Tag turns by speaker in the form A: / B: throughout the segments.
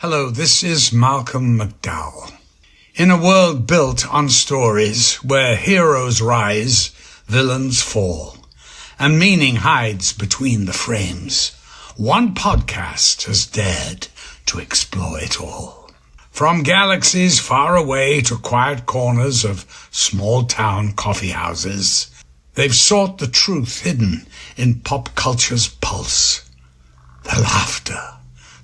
A: Hello, this is Malcolm McDowell. In a world built on stories where heroes rise, villains fall, and meaning hides between the frames, one podcast has dared to explore it all. From galaxies far away to quiet corners of small-town coffee houses, they've sought the truth hidden in pop culture's pulse. The laughter,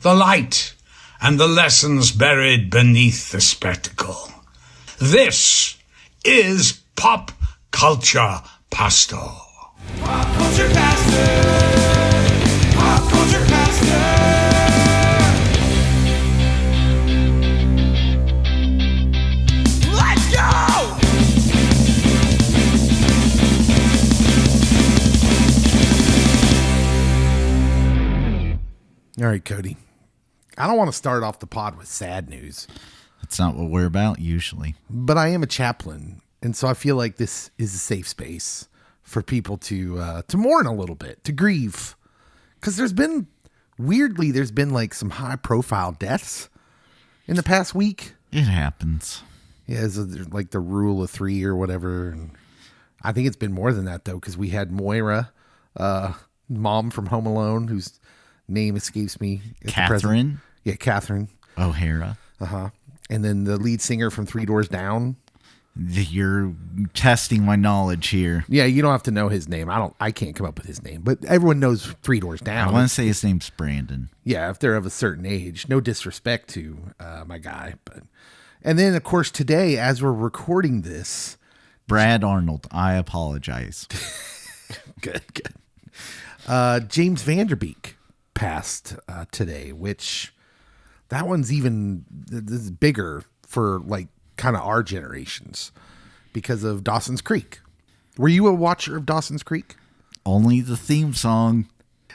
A: the light, and the lessons buried beneath the spectacle. This is Pop Culture Pastor.
B: Pop Culture Pastor. Pop Culture Pastor. Let's go!
C: All right, Cody. I don't want to start off the pod with sad news.
D: That's not what we're about usually.
C: But I am a chaplain, and so I feel like this is a safe space for people to mourn a little bit, to grieve. Because there's been like some high-profile deaths in the past week.
D: It happens.
C: Yeah, it's like the rule of three or whatever. And I think it's been more than that, though, because we had Moira, mom from Home Alone, whose name escapes me.
D: Catherine?
C: Yeah, Catherine
D: O'Hara.
C: Uh-huh. And then the lead singer from Three Doors Down.
D: You're testing my knowledge here.
C: Yeah, you don't have to know his name. I can't come up with his name, but everyone knows Three Doors Down.
D: I want to say his name's Brandon.
C: Yeah, if they're of a certain age. No disrespect to my guy, and then of course today, as we're recording this,
D: Brad Arnold. I apologize.
C: good. James Van Der Beek passed today, which that one's even this is bigger for like kind of our generations because of Dawson's Creek. Were you a watcher of Dawson's Creek?
D: Only the theme song.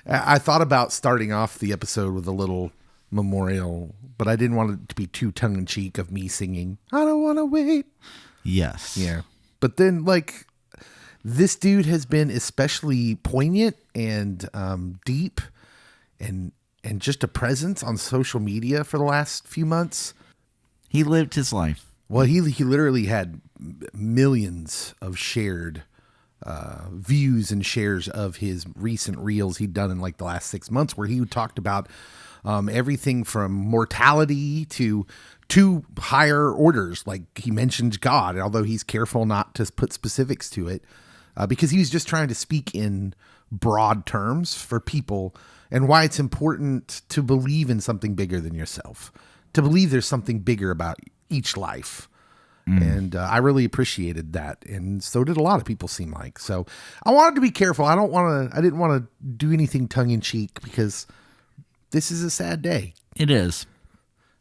C: I thought about starting off the episode with a little memorial, but I didn't want it to be too tongue-in-cheek of me singing, I don't want to wait.
D: Yes.
C: Yeah. But then, like, this dude has been especially poignant and deep and just a presence on social media for the last few months.
D: He lived his life.
C: Well, he literally had millions of shared views and shares of his recent reels he'd done in like the last 6 months, where he talked about everything from mortality to higher orders. Like he mentioned God, although he's careful not to put specifics to it because he was just trying to speak in broad terms for people and why it's important to believe in something bigger than yourself, to believe there's something bigger about each life. And I really appreciated that. And so did a lot of people, seem like. So I wanted to be careful. I didn't want to do anything tongue in cheek because this is a sad day.
D: It is.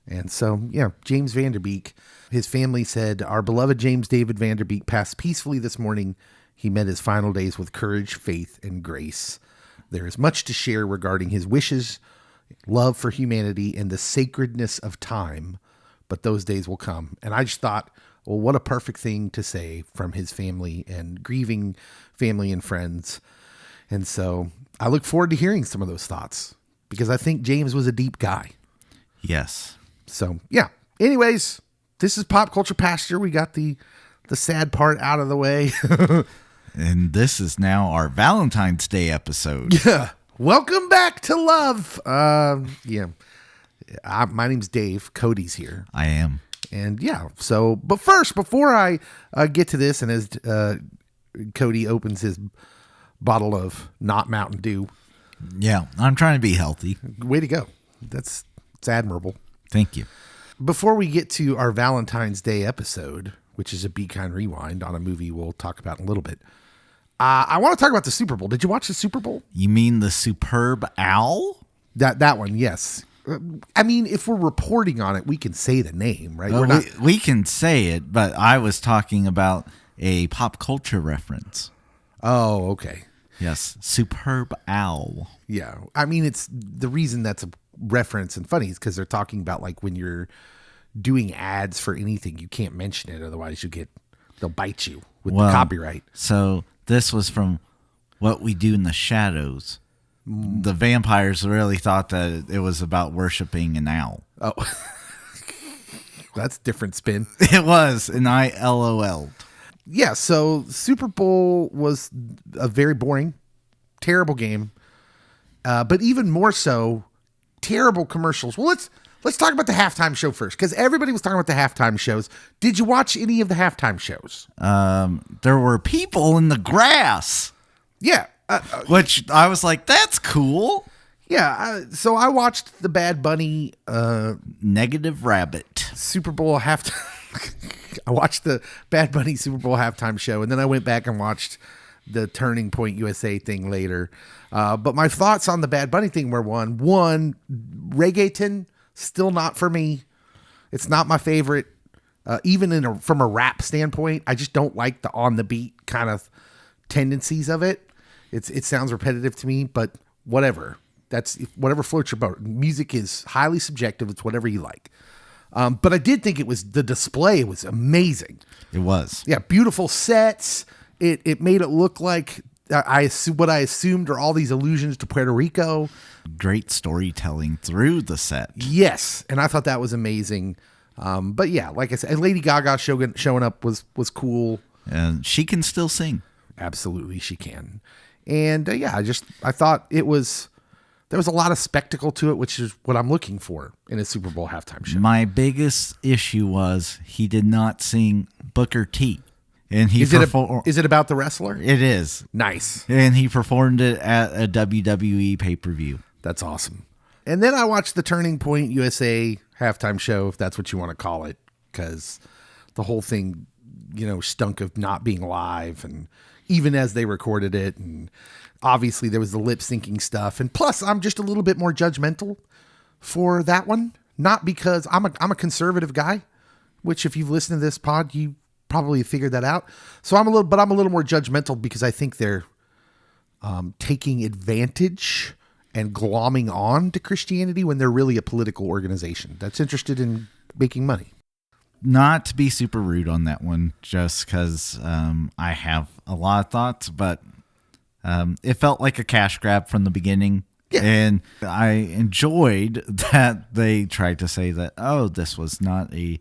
C: And so, yeah, James Van Der Beek, his family said, our beloved James David Van Der Beek passed peacefully this morning. He met his final days with courage, faith, and grace. There is much to share regarding his wishes, love for humanity, and the sacredness of time, but those days will come. And I just thought, well, what a perfect thing to say from his family and grieving family and friends. And so I look forward to hearing some of those thoughts because I think James was a deep guy.
D: Yes.
C: So, yeah. Anyways, this is Pop Culture Pasture. We got the sad part out of the way.
D: And this is now our Valentine's Day episode.
C: Yeah. Welcome back to love. Yeah. My name's Dave. Cody's here.
D: I am.
C: And yeah, so, but first, before I get to this, and as Cody opens his bottle of not Mountain Dew.
D: Yeah, I'm trying to be healthy.
C: Way to go. It's admirable.
D: Thank you.
C: Before we get to our Valentine's Day episode, which is a Be Kind Rewind on a movie we'll talk about in a little bit, I want to talk about the Super Bowl. Did you watch the Super Bowl?
D: You mean the Superb Owl?
C: That one, yes. I mean, if we're reporting on it, we can say the name, right?
D: We can say it, but I was talking about a pop culture reference.
C: Oh, okay.
D: Yes, Superb Owl.
C: Yeah. I mean, it's the reason that's a reference and funny is because they're talking about like when you're doing ads for anything, you can't mention it. Otherwise they'll bite you with the copyright.
D: So this was from What We Do in the Shadows The vampires really thought that it was about worshiping an owl.
C: Oh, that's a different spin.
D: It was, and I LOL'd.
C: Yeah, so Super Bowl was a very boring, terrible game. But even more so, terrible commercials. Well, let's talk about the halftime show first, because everybody was talking about the halftime shows. Did you watch any of the halftime shows?
D: There were people in the grass.
C: Yeah.
D: Which I was like, that's cool.
C: Yeah. So I watched the Bad Bunny
D: Negative Rabbit.
C: Super Bowl halftime. I watched the Bad Bunny Super Bowl halftime show, and then I went back and watched the Turning Point USA thing later. But my thoughts on the Bad Bunny thing were one, reggaeton, still not for me. It's not my favorite. Even from a rap standpoint, I just don't like the on the beat kind of tendencies of it. It sounds repetitive to me, but whatever. That's whatever floats your boat. Music is highly subjective. It's whatever you like. But I did think the display was amazing.
D: It was.
C: Yeah, beautiful sets. It made it look like what I assumed are all these allusions to Puerto Rico.
D: Great storytelling through the set.
C: Yes, and I thought that was amazing. But yeah, like I said, Lady Gaga showing up was cool.
D: And she can still sing.
C: Absolutely, she can. And yeah, I thought there was a lot of spectacle to it, which is what I'm looking for in a Super Bowl halftime show.
D: My biggest issue was he did not sing Booker T. And
C: is it about the wrestler?
D: It is.
C: Nice.
D: And he performed it at a WWE pay-per-view.
C: That's awesome. And then I watched the Turning Point USA halftime show, if that's what you want to call it, because the whole thing, stunk of not being live, and even as they recorded it, and obviously there was the lip syncing stuff. And plus, I'm just a little bit more judgmental for that one, not because I'm a conservative guy, which if you've listened to this pod, you probably figured that out. So I'm a little more judgmental because I think they're taking advantage and glomming on to Christianity when they're really a political organization that's interested in making money.
D: Not to be super rude on that one, just because I have a lot of thoughts, but it felt like a cash grab from the beginning.
C: Yeah.
D: And I enjoyed that they tried to say that, this was not a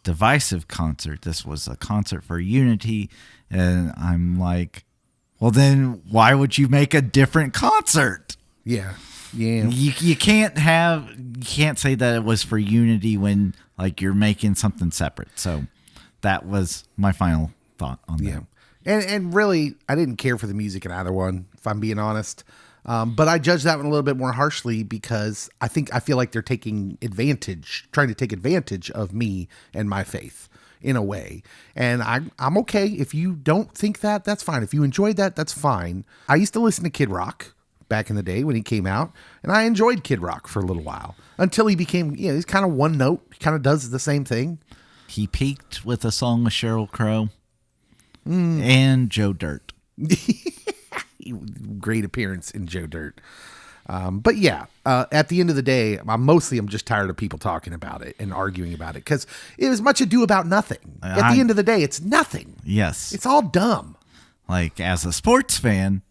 D: divisive concert. This was a concert for unity. And I'm like, well, then why would you make a different concert?
C: Yeah. Yeah.
D: You can't say that it was for unity when you're making something separate. So that was my final thought on that.
C: And really, I didn't care for the music in either one, if I'm being honest. But I judged that one a little bit more harshly because I feel like they're trying to take advantage of me and my faith in a way. And I'm okay. If you don't think that, that's fine. If you enjoyed that, that's fine. I used to listen to Kid Rock back in the day when he came out, and I enjoyed Kid Rock for a little while until he became, he's kind of one note. He kind of does the same thing.
D: He peaked with a song with Sheryl Crow and Joe Dirt.
C: Great appearance in Joe Dirt. But yeah, at the end of the day, I'm just tired of people talking about it and arguing about it because it was much ado about nothing. At the end of the day, it's nothing.
D: Yes.
C: It's all dumb.
D: As a sports fan,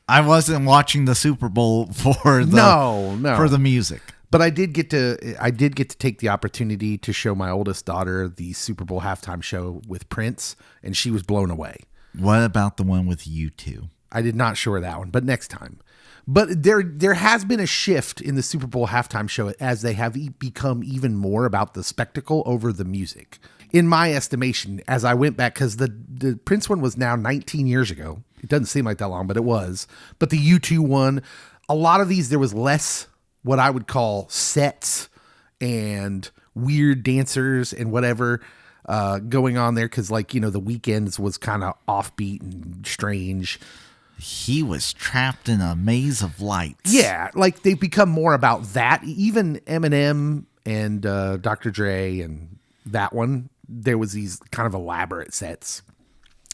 D: I wasn't watching the Super Bowl for the music.
C: But I did get to take the opportunity to show my oldest daughter the Super Bowl halftime show with Prince, and she was blown away.
D: What about the one with U2?
C: I did not show her that one, but next time. But there has been a shift in the Super Bowl halftime show as they have become even more about the spectacle over the music. In my estimation, as I went back, because the Prince one was now 19 years ago. It doesn't seem like that long, but it was. But the U2 one, a lot of these, there was less what I would call sets and weird dancers and whatever going on there. Because the Weeknd's was kind of offbeat and strange.
D: He was trapped in a maze of lights.
C: Yeah, they've become more about that. Even Eminem and Dr. Dre and that one, there was these kind of elaborate sets.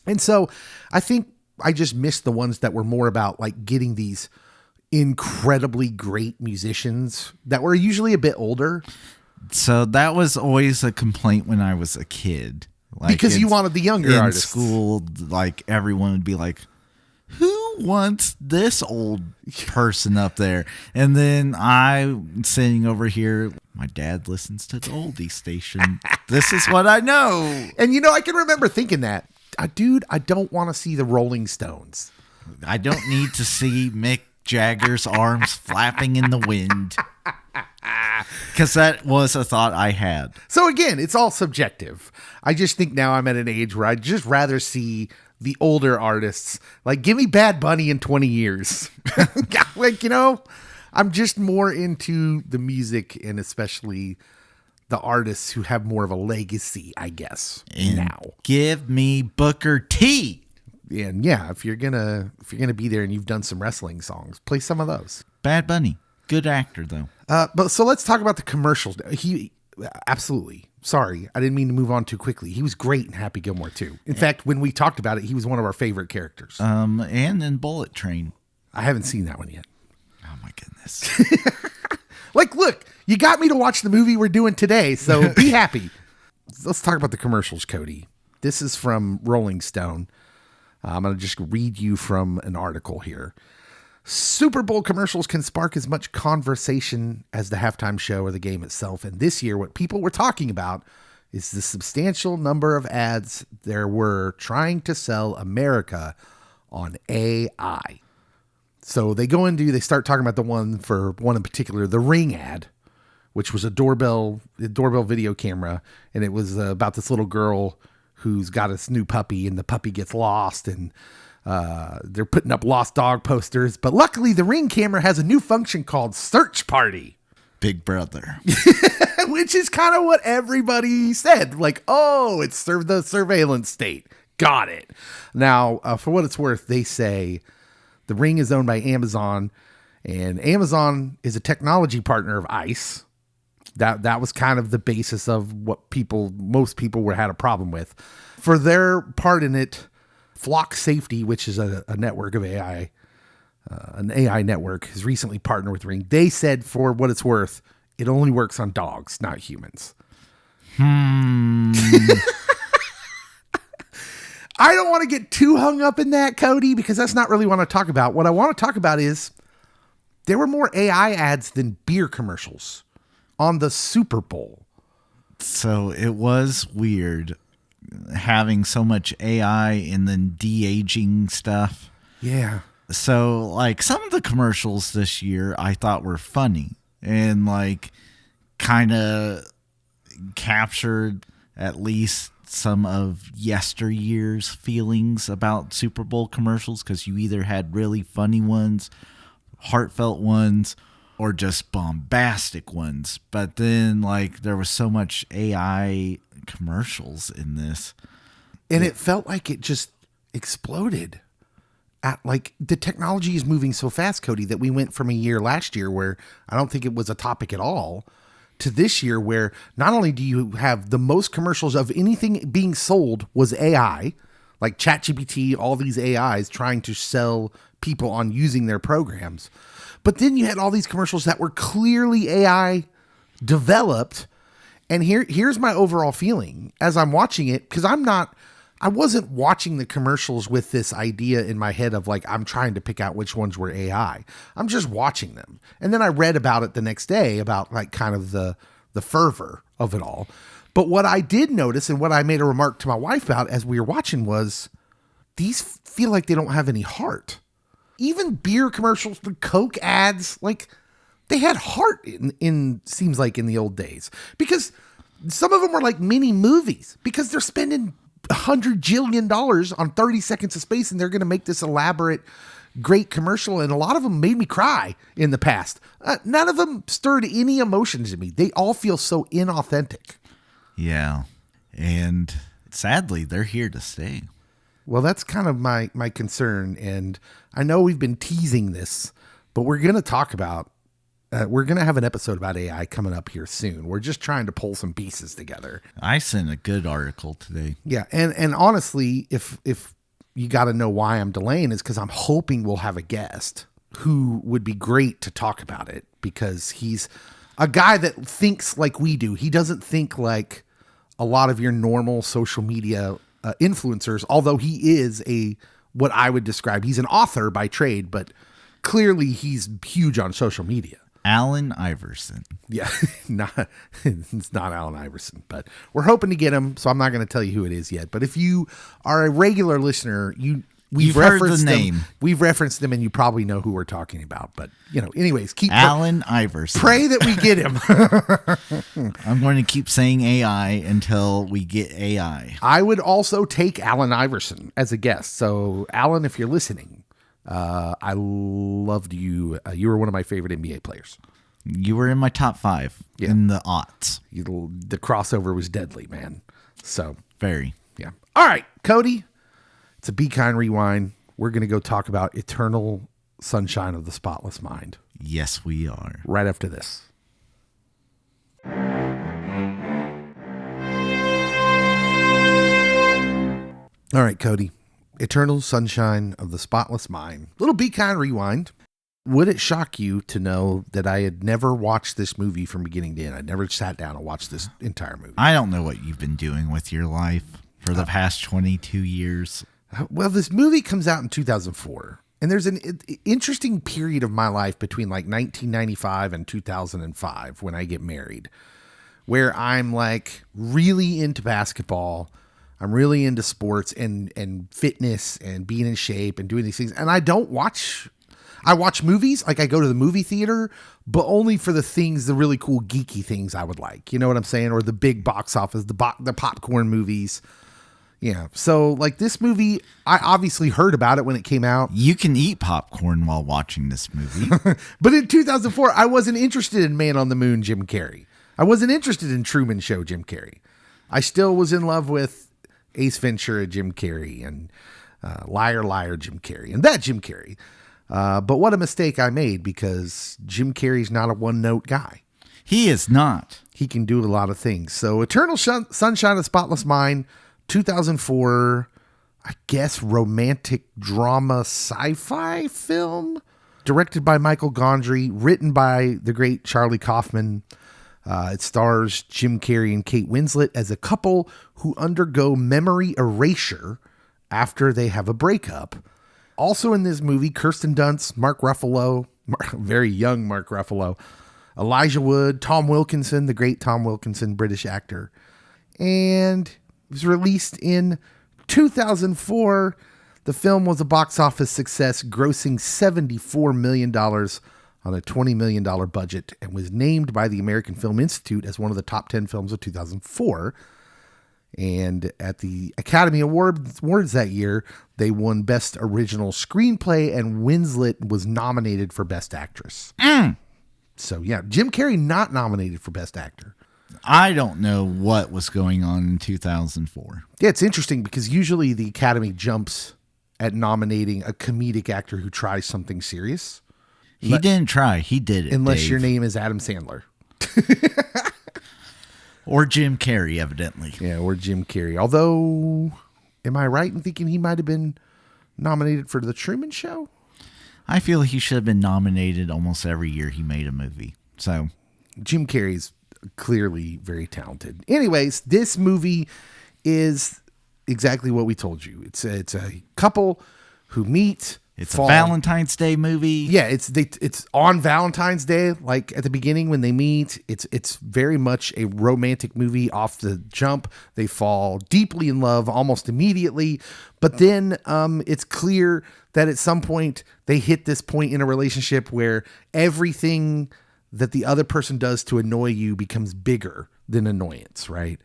C: And so I think I just missed the ones that were more about getting these incredibly great musicians that were usually a bit older.
D: So that was always a complaint when I was a kid.
C: Because you wanted the younger artists.
D: In school, everyone would be like, who who wants this old person up there? And then I'm sitting over here. My dad listens to the oldie station. This is what I know.
C: And I can remember thinking that, dude, I don't want to see the Rolling Stones.
D: I don't need to see Mick Jagger's arms flapping in the wind. Because that was a thought I had.
C: So again, it's all subjective. I just think now I'm at an age where I'd just rather see the older artists. Like, give me Bad Bunny in 20 years. Like, I'm just more into the music and especially the artists who have more of a legacy, I guess,
D: And
C: now.
D: give me Booker T.
C: And yeah, if you're gonna be there and you've done some wrestling songs, play some of those.
D: Bad Bunny. Good actor, though.
C: But so let's talk about the commercials. He absolutely. Sorry, I didn't mean to move on too quickly. He was great in Happy Gilmore too. In fact, when we talked about it, he was one of our favorite characters.
D: And in Bullet Train.
C: I haven't seen that one yet.
D: Oh my goodness.
C: Like, look, you got me to watch the movie we're doing today, so be happy. Let's talk about the commercials, Cody. This is from Rolling Stone. I'm going to just read you from an article here. Super Bowl commercials can spark as much conversation as the halftime show or the game itself. And this year, what people were talking about is the substantial number of ads there were trying to sell America on AI. So they start talking about the one in particular, the Ring ad, which was a doorbell video camera. And it was about this little girl who's got this new puppy and the puppy gets lost and they're putting up lost dog posters. But luckily the Ring camera has a new function called Search Party.
D: Big Brother.
C: Which is kind of what everybody said. Like, oh, it's the surveillance state. Got it. Now, for what it's worth, they say the Ring is owned by Amazon, and Amazon is a technology partner of ICE. That was kind of the basis of what most people had a problem with. For their part in it, Flock Safety, which is a network of AI, an AI network, has recently partnered with Ring. They said, for what it's worth, it only works on dogs, not humans. I don't want to get too hung up in that, Cody, because that's not really what I want to talk about. What I want to talk about is there were more AI ads than beer commercials on the Super Bowl.
D: So it was weird having so much AI and then de-aging stuff.
C: Yeah.
D: So like some of the commercials this year I thought were funny and like kind of captured at least some of yesteryear's feelings about Super Bowl commercials, because you either had really funny ones, heartfelt ones, or just bombastic ones. But then like there was so much AI commercials in this.
C: And it felt like it just exploded. Like the technology is moving so fast, Cody, that we went from a year last year where I don't think it was a topic at all to this year where not only do you have the most commercials of anything being sold was AI, like ChatGPT, all these AIs trying to sell people on using their programs. But then you had all these commercials that were clearly AI developed. And here's my overall feeling as I'm watching it, because I wasn't watching the commercials with this idea in my head of like, I'm trying to pick out which ones were AI. I'm just watching them. And then I read about it the next day about like kind of the fervor of it all. But what I did notice and what I made a remark to my wife about as we were watching was these feel like they don't have any heart. Even beer commercials, the Coke ads, like they had heart in seems like in the old days, because some of them were like mini movies because they're spending $100 jillion on 30 seconds of space and they're going to make this elaborate, great commercial. And a lot of them made me cry in the past. None of them stirred any emotions in me. They all feel so inauthentic.
D: Yeah. And sadly, they're here to stay.
C: Well, that's kind of my concern. And I know we've been teasing this, but we're going to talk about, we're going to have an episode about AI coming up here soon. We're just trying to pull some pieces together.
D: I sent a good article today.
C: Yeah. And honestly, if you got to know why I'm delaying is because I'm hoping we'll have a guest who would be great to talk about it, because he's a guy that thinks like we do. He doesn't think like a lot of your normal social media influencers, although he is a what I would describe. He's an author by trade, but clearly he's huge on social media.
D: Alan Iverson.
C: Yeah, it's not Allen Iverson, but we're hoping to get him. So I'm not going to tell you who it is yet. But if you are a regular listener, we've referenced
D: heard the name.
C: We've referenced them, and you probably know who we're talking about. But anyways, keep
D: Alan Iverson.
C: pray that we get him.
D: I'm going to keep saying AI until we get AI.
C: I would also take Allen Iverson as a guest. So Alan, if you're listening, I loved you. You were one of my favorite NBA players.
D: You were in my top 5 in the aughts.
C: The crossover was deadly, man. So
D: Very.
C: yeah. All right, Cody. It's a Be Kind Rewind. We're going to go talk about Eternal Sunshine of the Spotless Mind
D: Yes, we are.
C: right after this. All right, Cody. Eternal Sunshine of the Spotless Mind. Little Be Kind Rewind. Would it shock you to know that I had never watched this movie from beginning to end? I never sat down and watched this entire movie.
D: I don't know what you've been doing with your life for the past 22 years.
C: Well, this movie comes out in 2004, and there's an interesting period of my life between like 1995 and 2005 when I get married, where I'm like really into basketball. I'm really into sports and fitness and being in shape and doing these things. And I watch movies. Like I go to the movie theater, but only for the really cool geeky things I would like. You know what I'm saying? Or the big box office, the popcorn movies. Yeah. So like this movie, I obviously heard about it when it came out.
D: You can eat popcorn while watching this movie.
C: But in 2004, I wasn't interested in Man on the Moon, Jim Carrey. I wasn't interested in Truman Show, Jim Carrey. I still was in love with Ace Ventura, Jim Carrey, and Liar Liar, Jim Carrey, and that Jim Carrey. But what a mistake I made, because Jim Carrey's not a one-note guy.
D: He is not.
C: He can do a lot of things. So Eternal Sunshine of the Spotless Mind, 2004, I guess romantic drama sci-fi film, directed by Michael Gondry, written by the great Charlie Kaufman. It stars Jim Carrey and Kate Winslet as a couple who undergo memory erasure after they have a breakup. Also in this movie, Kirsten Dunst, Mark Ruffalo, very young Mark Ruffalo, Elijah Wood, Tom Wilkinson, the great Tom Wilkinson, British actor. And it was released in 2004. The film was a box office success, grossing $74 million on a $20 million budget, and was named by the American Film Institute as one of the top 10 films of 2004. And at the Academy Awards that year, they won Best Original Screenplay, and Winslet was nominated for Best Actress. So yeah, Jim Carrey not nominated for Best Actor.
D: I don't know what was going on in 2004.
C: Yeah, it's interesting because usually the Academy jumps at nominating a comedic actor who tries something serious.
D: He didn't try. He did it.
C: Unless
D: Dave.
C: your name is Adam Sandler.
D: Or Jim Carrey, evidently.
C: Yeah, or Jim Carrey. Although, am I right in thinking he might have been nominated for The Truman Show?
D: I feel he should have been nominated almost every year he made a movie. So,
C: Jim Carrey's clearly very talented. Anyways, this movie is exactly what we told you. It's a couple who meet.
D: it's a Valentine's Day movie.
C: Yeah, it's on Valentine's Day, like at the beginning when they meet. It's very much a romantic movie off the jump. They fall deeply in love almost immediately, but then it's clear that at some point they hit this point in a relationship where everything that the other person does to annoy you becomes bigger than annoyance, right?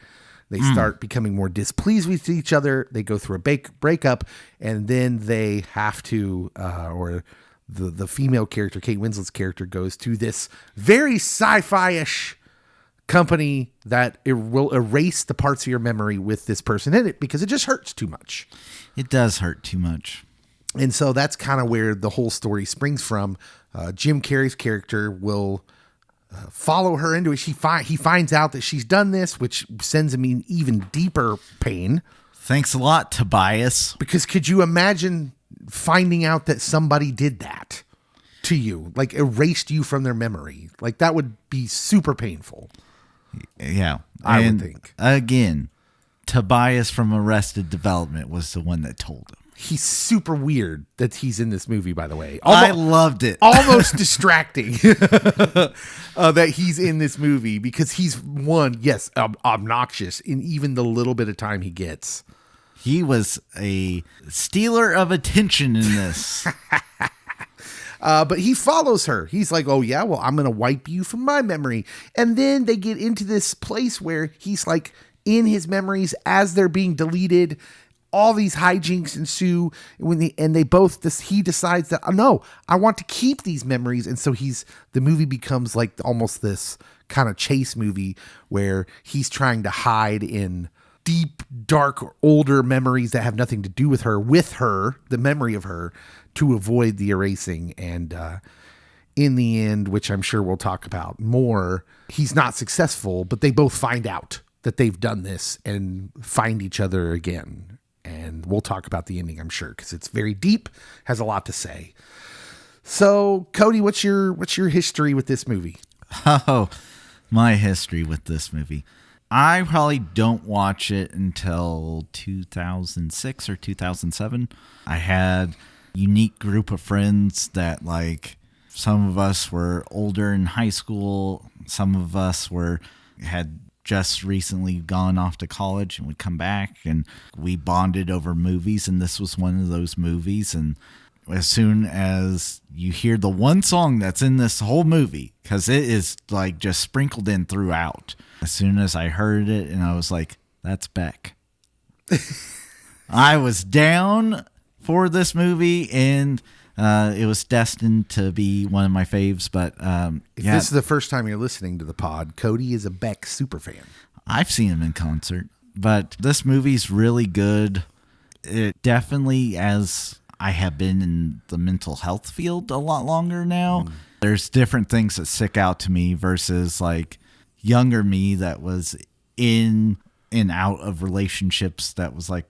C: They start becoming more displeased with each other. They go through a breakup, and then they have to, or the female character, Kate Winslet's character, goes to this very sci-fi-ish company that it will erase the parts of your memory with this person in it because it just hurts too much.
D: It does hurt too much.
C: And so that's kind of where the whole story springs from. Jim Carrey's character will follow her into it. He finds out that she's done this, which sends him in even deeper pain.
D: Thanks a lot, Tobias.
C: Because could you imagine finding out that somebody did that to you, like erased you from their memory? Like that would be super painful.
D: Yeah.
C: I would think.
D: Again, Tobias from Arrested Development was the one that told him.
C: He's super weird that he's in this movie, by the way.
D: I loved it.
C: Almost distracting that he's in this movie because he's obnoxious in even the little bit of time he gets.
D: He was a stealer of attention in this.
C: But he follows her. He's like, oh, yeah, well, I'm going to wipe you from my memory. And then they get into this place where he's like in his memories as they're being deleted. All these hijinks ensue he decides that, oh, no, I want to keep these memories. And so the movie becomes like almost this kind of chase movie where he's trying to hide in deep, dark, older memories that have nothing to do with her, the memory of her, to avoid the erasing. And in the end, which I'm sure we'll talk about more, he's not successful, but they both find out that they've done this and find each other again. And we'll talk about the ending, I'm sure, because it's very deep, has a lot to say. So, Cody, what's your history with this movie?
D: Oh, my history with this movie. I probably don't watch it until 2006 or 2007. I had a unique group of friends that, like, some of us were older in high school. Some of us had just recently gone off to college and would come back, and we bonded over movies, and this was one of those movies. And as soon as you hear the one song that's in this whole movie, because it is like just sprinkled in throughout, as soon as I heard it, and I was like, that's Beck. I was down for this movie, and it was destined to be one of my faves. But
C: if this is the first time you're listening to the pod, Cody is a Beck super fan.
D: I've seen him in concert, but this movie's really good. It definitely, as I have been in the mental health field a lot longer now, there's different things that stick out to me versus like younger me that was in and out of relationships that was like,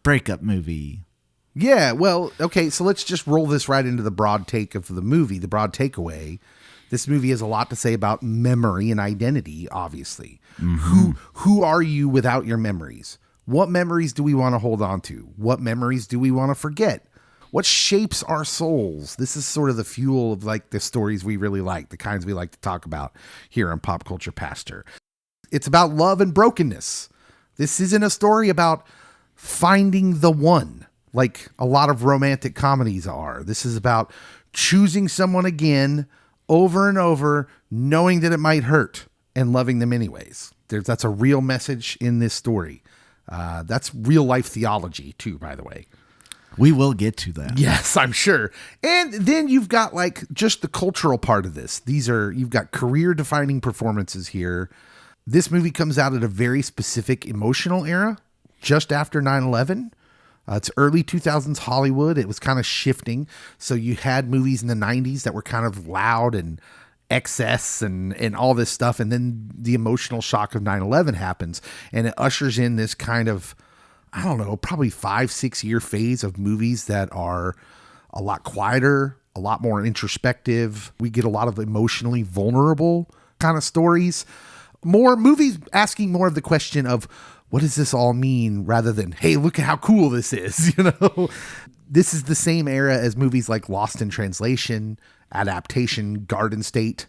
D: breakup movie.
C: Yeah, well, okay, so let's just roll this right into the broad take of the movie, the broad takeaway. This movie has a lot to say about memory and identity, obviously. Mm-hmm. Who are you without your memories? What memories do we want to hold on to? What memories do we want to forget? What shapes our souls? This is sort of the fuel of like the stories we really like, the kinds we like to talk about here on Pop Culture Pastor. It's about love and brokenness. This isn't a story about finding the one, like a lot of romantic comedies are. This is about choosing someone again over and over, knowing that it might hurt and loving them anyways. That's a real message in this story. That's real life theology too, by the way.
D: We will get to that.
C: Yes, I'm sure. And then you've got like just the cultural part of this. You've got career defining performances here. This movie comes out at a very specific emotional era, just after 9/11. It's early 2000s Hollywood. It was kind of shifting. So you had movies in the 90s that were kind of loud and excess and all this stuff. And then the emotional shock of 9/11 happens, and it ushers in this kind of, I don't know, probably 5-6 year phase of movies that are a lot quieter, a lot more introspective. We get a lot of emotionally vulnerable kind of stories. More movies asking more of the question of, what does this all mean, rather than, hey, look at how cool this is, you know? This is the same era as movies like Lost in Translation, Adaptation, Garden State.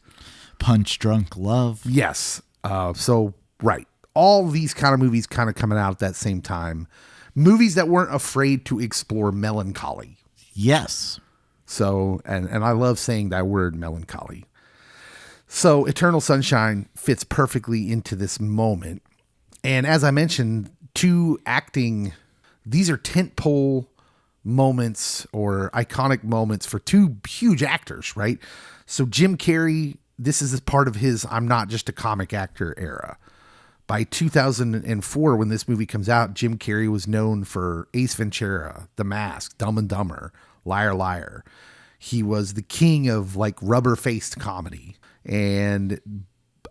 D: Punch Drunk Love.
C: Yes. Right. All these kind of movies kind of coming out at that same time. Movies that weren't afraid to explore melancholy.
D: Yes.
C: So, and I love saying that word, melancholy. So Eternal Sunshine fits perfectly into this moment. And as I mentioned, these are tentpole moments or iconic moments for two huge actors, right? So Jim Carrey, this is part of his I'm not just a comic actor era. By 2004, when this movie comes out, Jim Carrey was known for Ace Ventura, The Mask, Dumb and Dumber, Liar Liar. He was the king of like rubber-faced comedy. And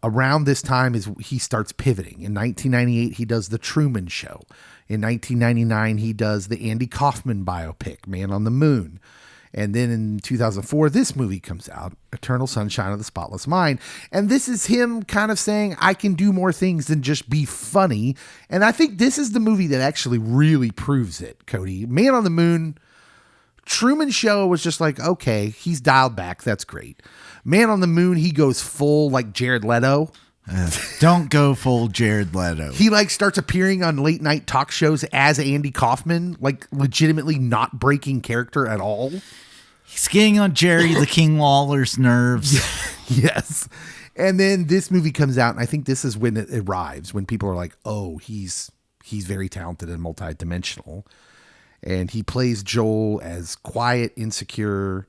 C: around this time he starts pivoting. In 1998, he does The Truman Show. In 1999, he does the Andy Kaufman biopic, Man on the Moon. And then in 2004, this movie comes out, Eternal Sunshine of the Spotless Mind. And this is him kind of saying, I can do more things than just be funny. And I think this is the movie that actually really proves it, Cody. Man on the Moon, Truman Show was just like, okay, he's dialed back. That's great. Man on the Moon, he goes full like Jared Leto.
D: Don't go full Jared Leto.
C: He like starts appearing on late night talk shows as Andy Kaufman, like legitimately not breaking character at all.
D: He's getting on Jerry the King Lawler's nerves.
C: Yes. And then this movie comes out, and I think this is when it arrives, when people are like, oh, he's very talented and multidimensional. And he plays Joel as quiet, insecure,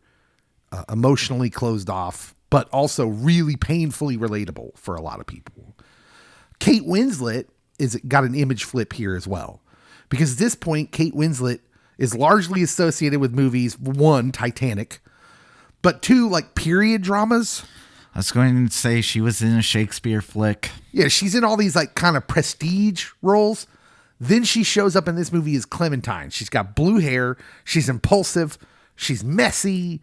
C: emotionally closed off, but also really painfully relatable for a lot of people. Kate Winslet got an image flip here as well. Because at this point, Kate Winslet is largely associated with movies, one, Titanic, but two, like period dramas.
D: I was going to say she was in a Shakespeare flick.
C: Yeah, she's in all these like kind of prestige roles. Then she shows up in this movie as Clementine. She's got blue hair. She's impulsive. She's messy,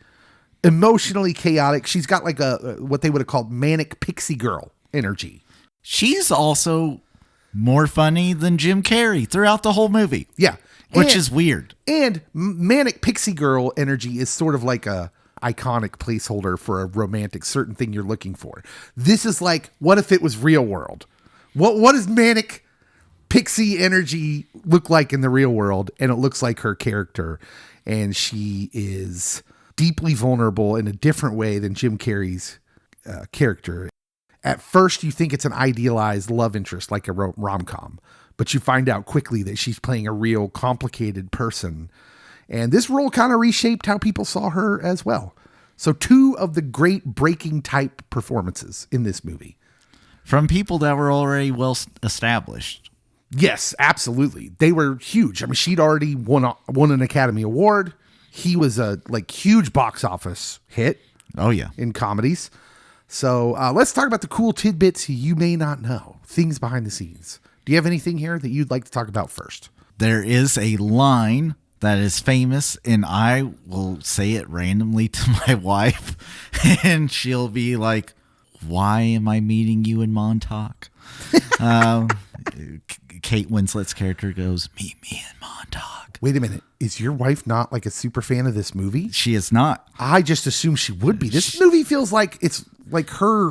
C: emotionally chaotic. She's got like what they would have called manic pixie girl energy.
D: She's also more funny than Jim Carrey throughout the whole movie.
C: Yeah.
D: Which is weird.
C: And manic pixie girl energy is sort of like a iconic placeholder for a romantic certain thing you're looking for. This is like, what if it was real world? What does manic pixie energy look like in the real world? And it looks like her character. And she is deeply vulnerable in a different way than Jim Carrey's character. At first, you think it's an idealized love interest, like a rom-com, but you find out quickly that she's playing a real complicated person. And this role kind of reshaped how people saw her as well. So 2 of the great breaking type performances in this movie.
D: From people that were already well established.
C: Yes, absolutely. They were huge. I mean, she'd already won an Academy Award. He was a like huge box office hit.
D: Oh, yeah.
C: In comedies. So let's talk about the cool tidbits you may not know. Things behind the scenes. Do you have anything here that you'd like to talk about first?
D: There is a line that is famous, and I will say it randomly to my wife, and she'll be like, why am I meeting you in Montauk? Kate Winslet's character goes, meet me in Montauk.
C: Wait a minute. Is your wife not like a super fan of this movie?
D: She is not.
C: I just assumed she would be. This movie feels like it's like her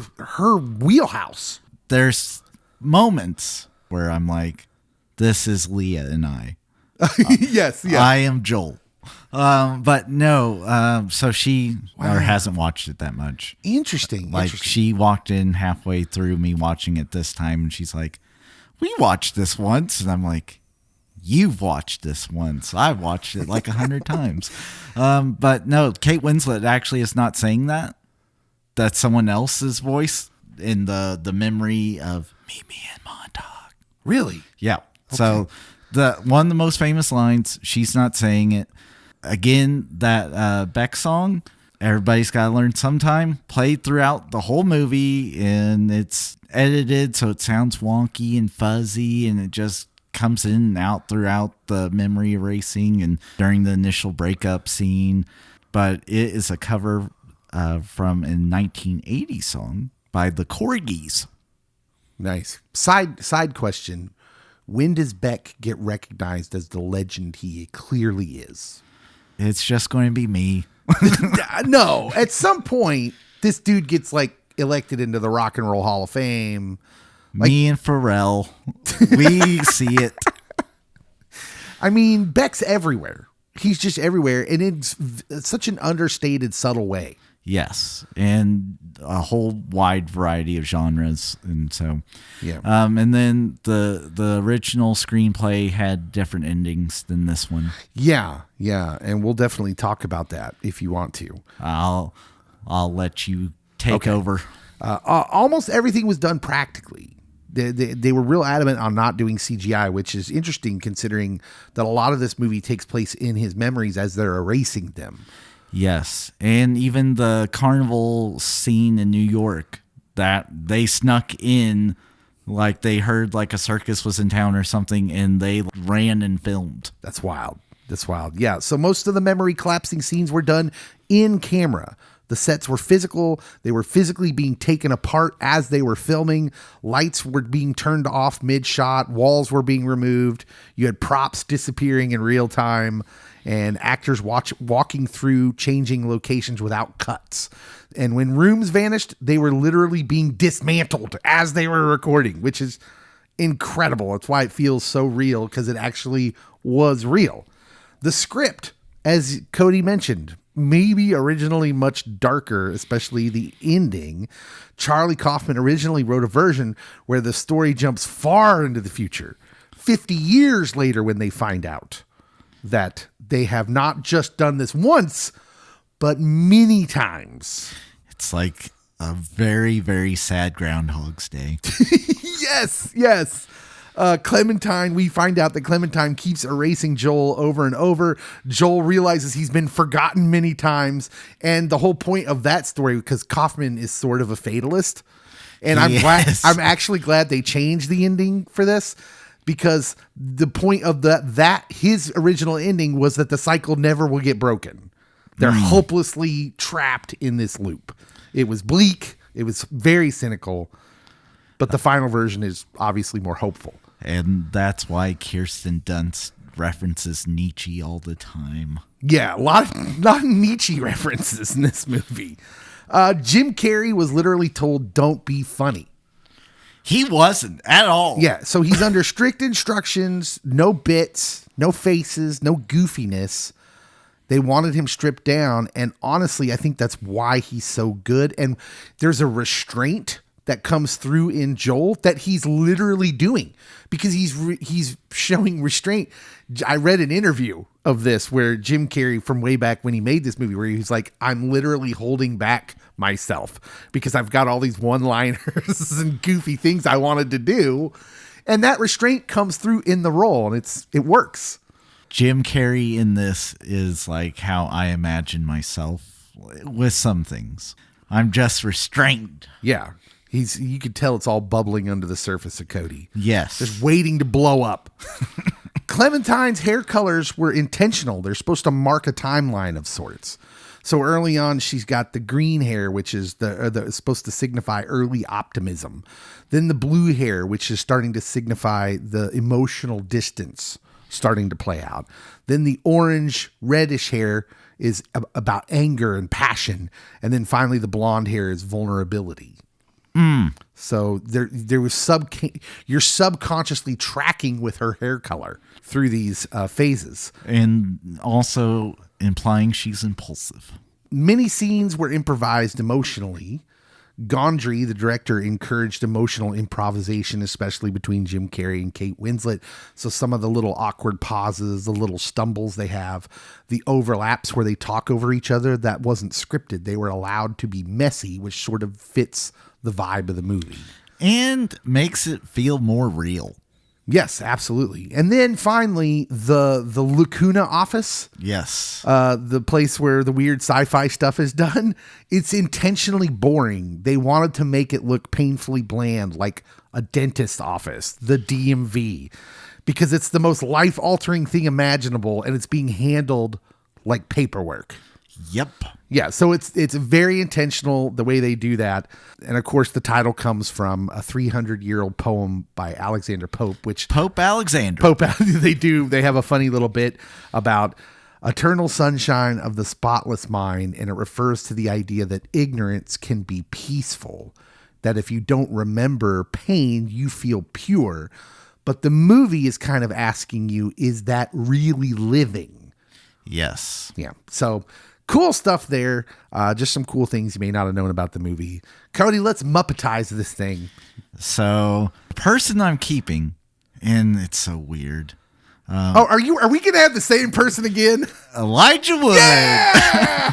C: wheelhouse.
D: There's moments where I'm like, this is Leah and I.
C: Yes.
D: I am Joel. But no, so she hasn't watched it that much.
C: Interesting.
D: Like she walked in halfway through me watching it this time, and she's like, we watched this once. And I'm like, you've watched this once. I've watched it like 100 times. But no, Kate Winslet actually is not saying that. That's someone else's voice in the memory of meet me in Montauk.
C: Really?
D: Yeah.
C: Okay.
D: So one of the most famous lines, she's not saying it. Again, that Beck song, Everybody's Gotta Learn Sometime, played throughout the whole movie, and it's edited so it sounds wonky and fuzzy, and it just comes in and out throughout the memory erasing and during the initial breakup scene. But it is a cover from a 1980 song by the Corgis.
C: Nice. Side question. When does Beck get recognized as the legend he clearly is?
D: It's just going to be me.
C: No, at some point, this dude gets like elected into the Rock and Roll Hall of Fame.
D: Me and Pharrell, we see it.
C: I mean, Beck's everywhere. He's just everywhere, and it's such an understated, subtle way.
D: Yes, and a whole wide variety of genres, and so
C: yeah.
D: And then the original screenplay had different endings than this one.
C: Yeah, and we'll definitely talk about that if you want to.
D: I'll let you take over.
C: Almost everything was done practically. They were real adamant on not doing CGI, which is interesting considering that a lot of this movie takes place in his memories as they're erasing them.
D: Yes, and even the carnival scene in New York that they snuck in, like they heard like a circus was in town or something, and they ran and filmed.
C: That's wild. That's wild. Yeah. So most of the memory collapsing scenes were done in camera. The sets were physical. They were physically being taken apart as they were filming. Lights were being turned off mid-shot. Walls were being removed. You had props disappearing in real time and actors walking through changing locations without cuts. And when rooms vanished, they were literally being dismantled as they were recording, which is incredible. That's why it feels so real, because it actually was real. The script, as Cody mentioned, maybe originally much darker, especially the ending. Charlie Kaufman originally wrote a version where the story jumps far into the future, 50 years later, when they find out that they have not just done this once, but many times.
D: It's like a very, very sad Groundhog's Day.
C: Yes. Clementine, we find out that Clementine keeps erasing Joel over and over. Joel realizes he's been forgotten many times. And the whole point of that story, because Kaufman is sort of a fatalist. And I'm actually glad they changed the ending for this, because the point of that his original ending was that the cycle never will get broken. They're hopelessly trapped in this loop. It was bleak. It was very cynical. But the final version is obviously more hopeful.
D: And that's why Kirsten Dunst references Nietzsche all the time.
C: Yeah, a lot of Nietzsche references in this movie. Jim Carrey was literally told, don't be funny.
D: He wasn't at all.
C: Yeah, so he's under strict instructions, no bits, no faces, no goofiness. They wanted him stripped down, and honestly, I think that's why he's so good. And there's a restraint that comes through in Joel that he's literally doing, because he's showing restraint. I read an interview of this where Jim Carrey, from way back when he made this movie, where he's like, I'm literally holding back myself because I've got all these one-liners and goofy things I wanted to do. And that restraint comes through in the role, and it works.
D: Jim Carrey in this is like how I imagine myself with some things. I'm just restrained.
C: Yeah. You could tell it's all bubbling under the surface of Cody.
D: Yes.
C: Just waiting to blow up. Clementine's hair colors were intentional. They're supposed to mark a timeline of sorts. So early on, she's got the green hair, which is supposed to signify early optimism. Then the blue hair, which is starting to signify the emotional distance starting to play out. Then the orange reddish hair is about anger and passion. And then finally the blonde hair is vulnerability. So there was you're subconsciously tracking with her hair color through these phases.
D: And also implying she's impulsive.
C: Many scenes were improvised emotionally. Gondry, the director, encouraged emotional improvisation, especially between Jim Carrey and Kate Winslet. So some of the little awkward pauses, the little stumbles they have, the overlaps where they talk over each other, that wasn't scripted. They were allowed to be messy, which sort of fits the vibe of the movie.
D: And makes it feel more real.
C: Yes, absolutely. And then finally, the Lacuna office.
D: Yes.
C: The place where the weird sci-fi stuff is done. It's intentionally boring. They wanted to make it look painfully bland, like a dentist office, the DMV, because it's the most life-altering thing imaginable, and it's being handled like paperwork.
D: Yep.
C: Yeah, so it's very intentional the way they do that. And of course, the title comes from a 300-year-old poem by Alexander Pope, which
D: Pope Alexander.
C: They have a funny little bit about eternal sunshine of the spotless mind, and it refers to the idea that ignorance can be peaceful, that if you don't remember pain, you feel pure. But the movie is kind of asking you, is that really living?
D: Yes.
C: Yeah. So cool stuff there. Just some cool things you may not have known about the movie. Cody, let's Muppetize this thing.
D: So, the person I'm keeping, and it's so weird.
C: Are we going to have the same person again?
D: Elijah Wood.
C: Yeah!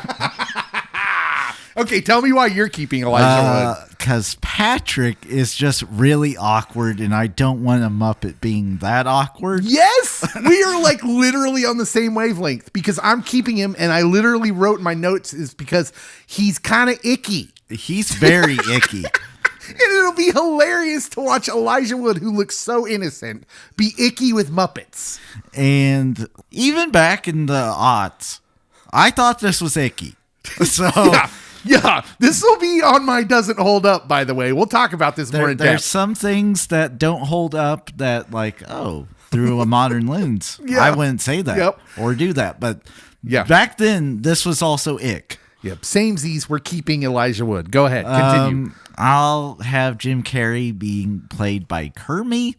C: Okay, tell me why you're keeping Elijah Wood.
D: Because Patrick is just really awkward, and I don't want a Muppet being that awkward.
C: Yes! We are like literally on the same wavelength, because I'm keeping him, and I literally wrote in my notes is because he's kind of icky.
D: He's very icky.
C: And it'll be hilarious to watch Elijah Wood, who looks so innocent, be icky with Muppets.
D: And even back in the aughts, I thought this was icky. So
C: Yeah, this will be on my doesn't hold up, by the way. We'll talk about this more in
D: there's
C: depth.
D: some things that don't hold up that, like, through a modern lens.
C: Yeah.
D: I wouldn't say that
C: Yep.
D: or do that. But
C: Yeah.
D: back then, this was also ick.
C: Yep, samesies, we're keeping Elijah Wood. Go ahead, continue.
D: I'll have Jim Carrey being played by Kermie.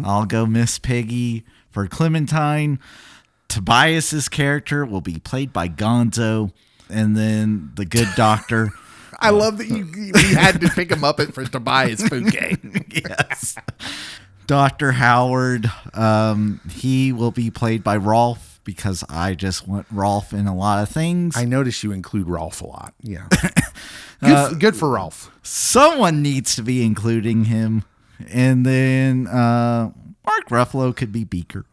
D: I'll go Miss Piggy for Clementine. Tobias's character will be played by Gonzo. And then the good doctor.
C: I love that we had to pick him up for Tobias Fouquet.
D: Yes. Dr. Howard, he will be played by Rolf because I just want Rolf in a lot of things.
C: I notice you include Rolf a lot. Yeah. Good for Rolf.
D: Someone needs to be including him. And then Mark Ruffalo could be Beaker.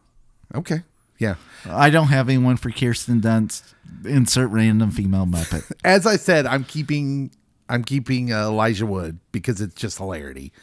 C: Okay. Yeah.
D: I don't have anyone for Kirsten Dunst. Insert random female Muppet.
C: As I said, I'm keeping Elijah Wood because it's just hilarity.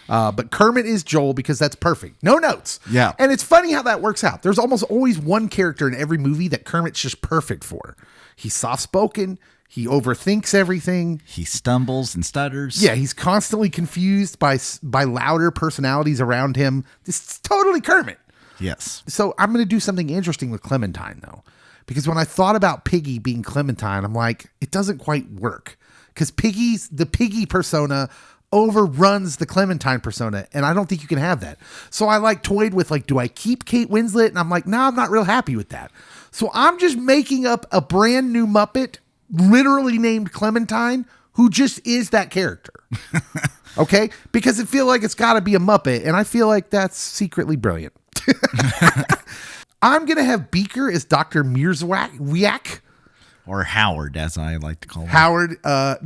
C: But Kermit is Joel because that's perfect. No notes.
D: Yeah.
C: And it's funny how that works out. There's almost always one character in every movie that Kermit's just perfect for. He's soft-spoken. He overthinks everything.
D: He stumbles and stutters.
C: Yeah, he's constantly confused by louder personalities around him. This is totally Kermit.
D: Yes.
C: So I'm going to do something interesting with Clementine, though. Because when I thought about Piggy being Clementine, I'm like, it doesn't quite work. Because the Piggy persona overruns the Clementine persona, and I don't think you can have that. So I toyed with, do I keep Kate Winslet? And I'm like, no, I'm not real happy with that. So I'm just making up a brand new Muppet, literally named Clementine, who just is that character. Okay? Because it feels like it's got to be a Muppet, and I feel like that's secretly brilliant. I'm going to have Beaker as Dr. Mierzwiak.
D: Or Howard, as I like to call him.
C: Howard,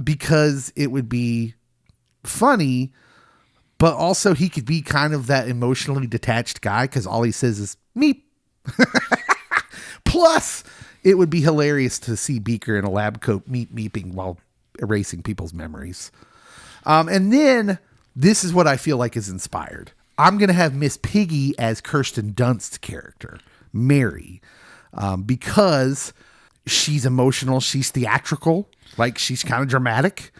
C: because it would be funny, but also he could be kind of that emotionally detached guy because all he says is meep. Plus, it would be hilarious to see Beaker in a lab coat meeping while erasing people's memories. And then this is what I feel like is inspired. I'm going to have Miss Piggy as Kirsten Dunst's character, Mary, because she's emotional, she's theatrical, she's kind of dramatic,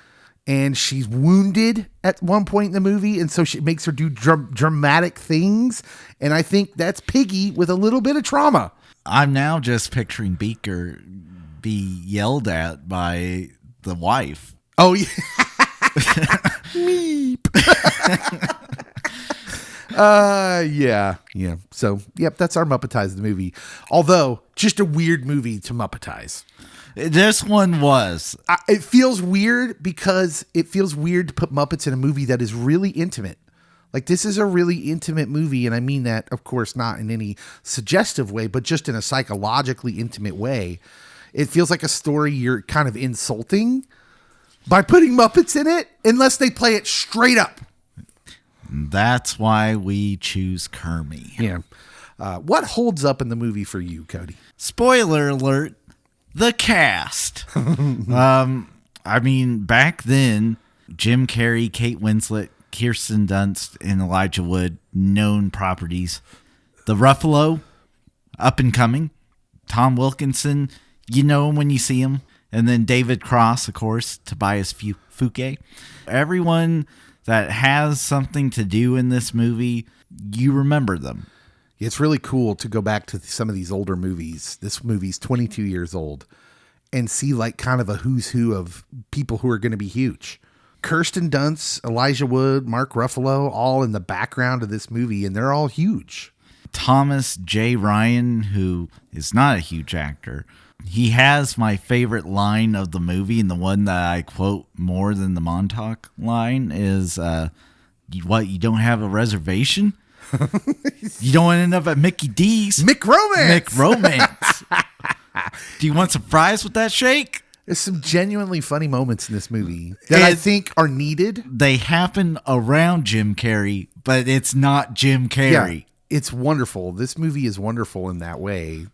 C: and she's wounded at one point in the movie, and so she makes her do dramatic things, and I think that's Piggy with a little bit of trauma.
D: I'm now just picturing Beaker be yelled at by the wife.
C: Oh, yeah. Meep. Yeah. So, yep, that's our Muppetized movie. Although, just a weird movie to Muppetize.
D: This one was.
C: It feels weird because it feels weird to put Muppets in a movie that is really intimate. This is a really intimate movie, and I mean that, of course, not in any suggestive way, but just in a psychologically intimate way. It feels like a story you're kind of insulting by putting Muppets in it, unless they play it straight up.
D: That's why we choose Kermie.
C: Yeah. What holds up in the movie for you, Cody?
D: Spoiler alert, the cast. I mean, back then, Jim Carrey, Kate Winslet, Kirsten Dunst, and Elijah Wood, known properties. The Ruffalo, up and coming. Tom Wilkinson, you know him when you see him. And then David Cross, of course, Tobias Fouquet. Everyone that has something to do in this movie, you remember them.
C: It's really cool to go back to some of these older movies. This movie's 22 years old and see kind of a who's who of people who are going to be huge. Kirsten Dunst, Elijah Wood, Mark Ruffalo, all in the background of this movie, and they're all huge.
D: Thomas J. Ryan, who is not a huge actor, he has my favorite line of the movie, and the one that I quote more than the Montauk line is, you don't have a reservation? You don't end up at Mickey D's.
C: McRomance.
D: Do you want some fries with that shake?
C: There's some genuinely funny moments in this movie that I think are needed.
D: They happen around Jim Carrey, but it's not Jim Carrey.
C: Yeah, it's wonderful. This movie is wonderful in that way.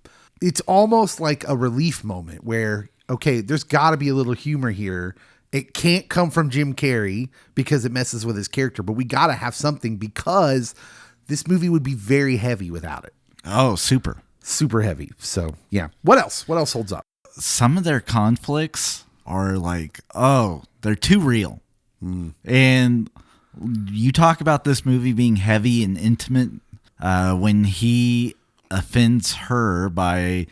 C: It's almost like a relief moment where, okay, there's got to be a little humor here, It can't come from Jim Carrey because it messes with his character, but we got to have something because this movie would be very heavy without it.
D: Oh, super.
C: Super heavy. So, yeah. What else? What else holds up?
D: Some of their conflicts are like, oh, they're too real. And you talk about this movie being heavy and intimate when he offends her by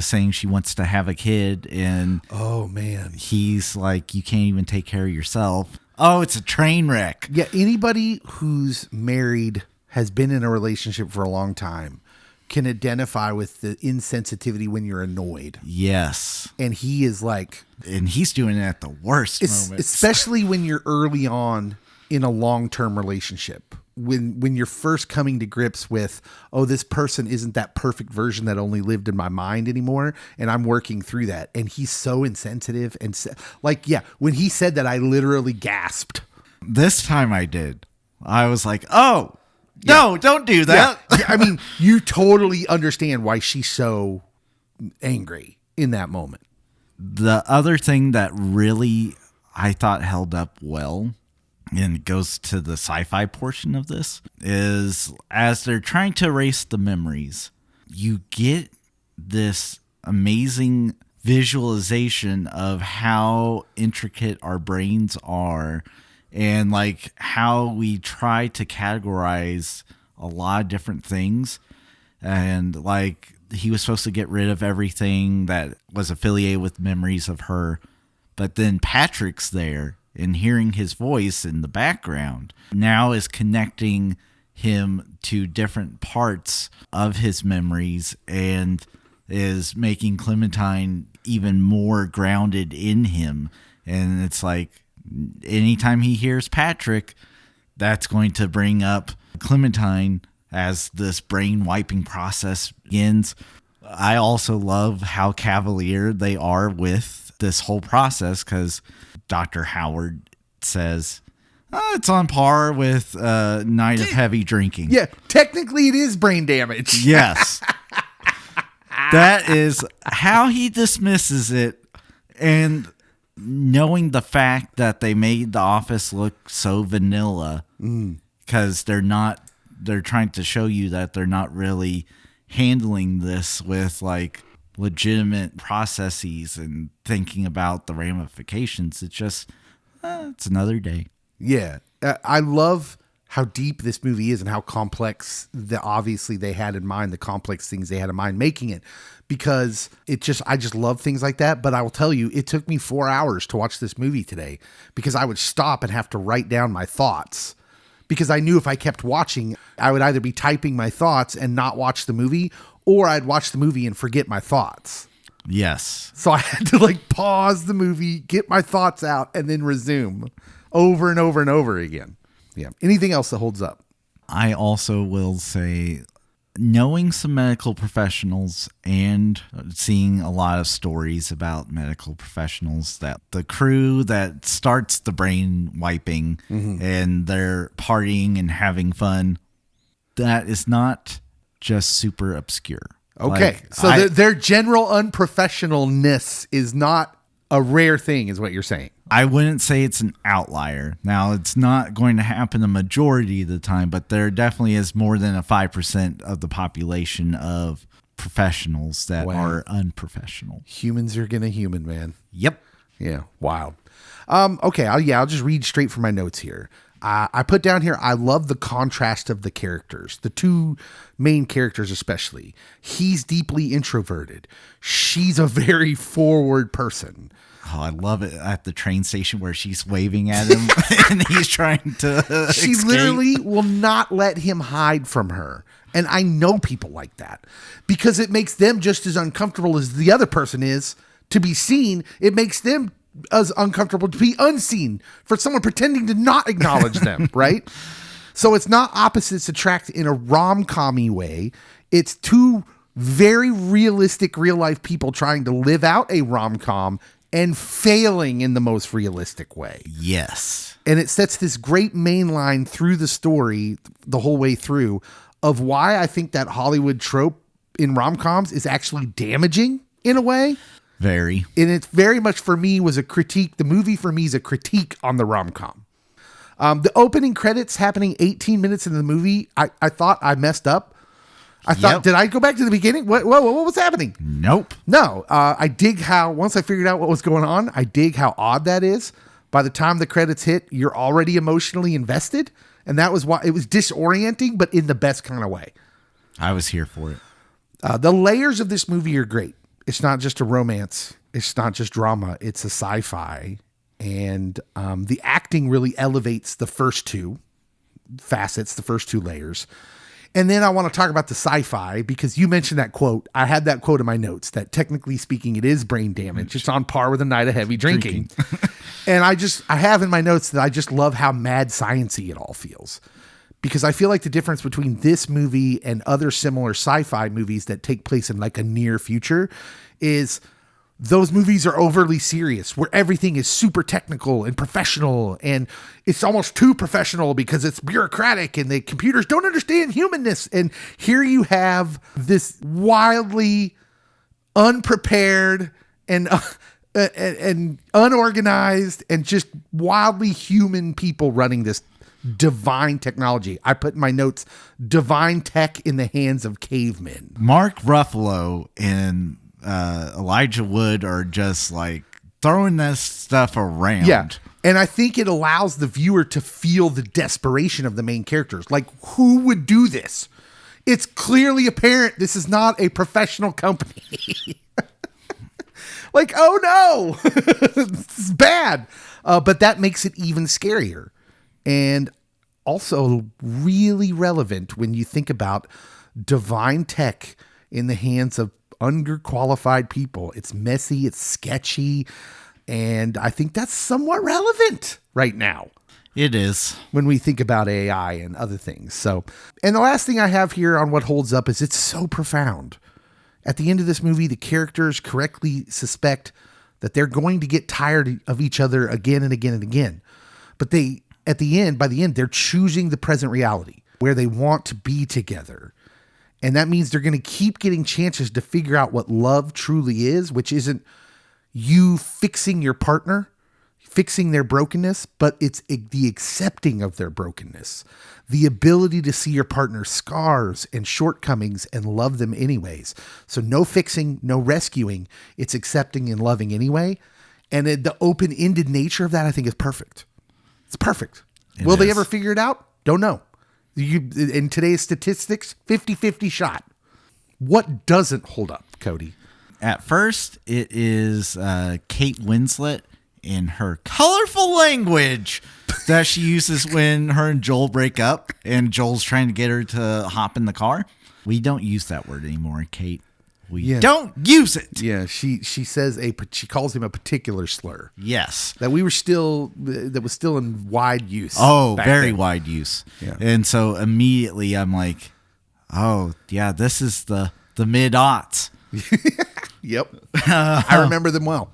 D: saying she wants to have a kid, and
C: Oh, man.
D: he's like, you can't even take care of yourself. Oh, it's a train wreck.
C: Yeah, anybody who's married, has been in a relationship for a long time, can identify with the insensitivity when you're annoyed.
D: Yes.
C: And he is like,
D: And he's doing it at the worst moments.
C: especially when you're early on in a long-term relationship. When you're first coming to grips with, oh, this person isn't that perfect version that only lived in my mind anymore, and I'm working through that. And he's so insensitive and when he said that, I literally gasped.
D: This time I did. I was like, oh, no, don't do that.
C: Yeah. I mean, you totally understand why she's so angry in that moment.
D: The other thing that really I thought held up well, and it goes to the sci-fi portion of this, is as they're trying to erase the memories, you get this amazing visualization of how intricate our brains are, and like how we try to categorize a lot of different things. And like, he was supposed to get rid of everything that was affiliated with memories of her, but then Patrick's there, and hearing his voice in the background now is connecting him to different parts of his memories and is making Clementine even more grounded in him. And it's like, anytime he hears Patrick, that's going to bring up Clementine as this brain wiping process begins. I also love how cavalier they are with this whole process, because Dr. Howard says, it's on par with a night of heavy drinking.
C: Yeah, technically it is brain damage.
D: Yes. That is how he dismisses it. And knowing the fact that they made The Office look so vanilla, because they're trying to show you that they're not really handling this with like legitimate processes and thinking about the ramifications. It's just, it's another day.
C: Yeah. I love how deep this movie is and how complex obviously they had in mind, the complex things they had in mind making it, because I just love things like that. But I will tell you, it took me 4 hours to watch this movie today, because I would stop and have to write down my thoughts, because I knew if I kept watching, I would either be typing my thoughts and not watch the movie, or I'd watch the movie and forget my thoughts.
D: Yes.
C: So I had to like pause the movie, get my thoughts out, and then resume over and over and over again. Yeah. Anything else that holds up?
D: I also will say, knowing some medical professionals and seeing a lot of stories about medical professionals, that the crew that starts the brain wiping and they're partying and having fun, that is not just super obscure.
C: Okay.
D: Like,
C: So their general unprofessionalness is not a rare thing, is what you're saying.
D: I wouldn't say it's an outlier. Now, it's not going to happen the majority of the time, but there definitely is more than a 5% of the population of professionals that are unprofessional.
C: Humans are gonna human, man.
D: Yep.
C: Yeah. Wild. Okay. I'll just read straight from my notes here. I put down here, I love the contrast of the characters, the two main characters especially. He's deeply introverted. She's a very forward person.
D: Oh, I love it at the train station where she's waving at him and he's trying to
C: She
D: escape.
C: literally will not let him hide from her. And I know people like that, because it makes them just as uncomfortable as the other person is to be seen. It makes them as uncomfortable to be unseen for someone pretending to not acknowledge them, right? So it's not opposites attract in a rom-com-y way. It's two very realistic real-life people trying to live out a rom-com and failing in the most realistic way.
D: Yes.
C: And it sets this great main line through the story the whole way through of why I think that Hollywood trope in rom-coms is actually damaging in a way.
D: Very.
C: And it very much for me was a critique. The movie for me is a critique on the rom-com. The opening credits happening 18 minutes into the movie, I thought I messed up. I thought, did I go back to the beginning? What was happening?
D: Nope.
C: No. I dig how, once I figured out what was going on, I dig how odd that is. By the time the credits hit, you're already emotionally invested. And that was why it was disorienting, but in the best kind of way.
D: I was here for it.
C: The layers of this movie are great. It's not just a romance. It's not just drama. It's a sci-fi. And the acting really elevates the first two facets, the first two layers. And then I want to talk about the sci-fi because you mentioned that quote. I had that quote in my notes that technically speaking, it is brain damage. It's on par with a night of heavy drinking. And I have in my notes that I just love how mad science-y it all feels. Because I feel like the difference between this movie and other similar sci-fi movies that take place in like a near future is those movies are overly serious, where everything is super technical and professional, and it's almost too professional because it's bureaucratic and the computers don't understand humanness. And here you have this wildly unprepared and unorganized and just wildly human people running this divine technology. I put in my notes, divine tech in the hands of cavemen.
D: Mark Ruffalo and Elijah Wood are just like throwing this stuff around.
C: Yeah. And I think it allows the viewer to feel the desperation of the main characters. Like, who would do this? It's clearly apparent this is not a professional company. Like, oh no, this is bad. But that makes it even scarier. And also really relevant when you think about divine tech in the hands of underqualified people. It's messy, it's sketchy, and I think that's somewhat relevant right now.
D: It is.
C: When we think about AI and other things. So, and the last thing I have here on what holds up is it's so profound. At the end of this movie, the characters correctly suspect that they're going to get tired of each other again and again and again. But by the end, they're choosing the present reality where they want to be together. And that means they're going to keep getting chances to figure out what love truly is, which isn't you fixing your partner, fixing their brokenness, but it's the accepting of their brokenness, the ability to see your partner's scars and shortcomings and love them anyways. So no fixing, no rescuing. It's accepting and loving anyway. And the open-ended nature of that, I think, is perfect. It's perfect. Will they ever figure it out? Don't know. In today's statistics, 50-50 shot. What doesn't hold up, Cody?
D: At first, it is Kate Winslet in her colorful language that she uses when her and Joel break up and Joel's trying to get her to hop in the car. We don't use that word anymore, Kate. We don't use it.
C: Yeah, she says she calls him a particular slur.
D: Yes.
C: That was still in wide use.
D: Oh, very wide use.
C: Yeah.
D: And so immediately I'm like, oh, yeah, this is the mid-aughts.
C: Yep. I remember them well.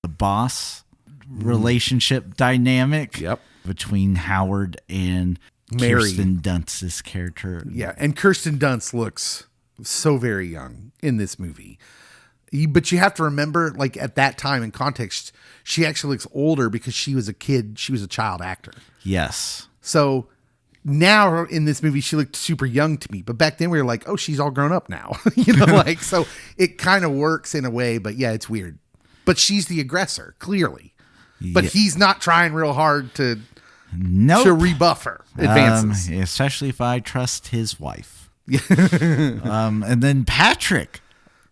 D: The boss relationship dynamic between Howard and
C: Mary.
D: Kirsten Dunst's character.
C: Yeah, and Kirsten Dunst looks so very young in this movie. But you have to remember, like, at that time in context, she actually looks older because she was a kid. She was a child actor.
D: Yes.
C: So now in this movie, she looked super young to me. But back then we were like, oh, she's all grown up now. So it kind of works in a way. But yeah, it's weird. But she's the aggressor, clearly. But he's not trying real hard to rebuff her advances.
D: Especially if I trust his wife. And then Patrick.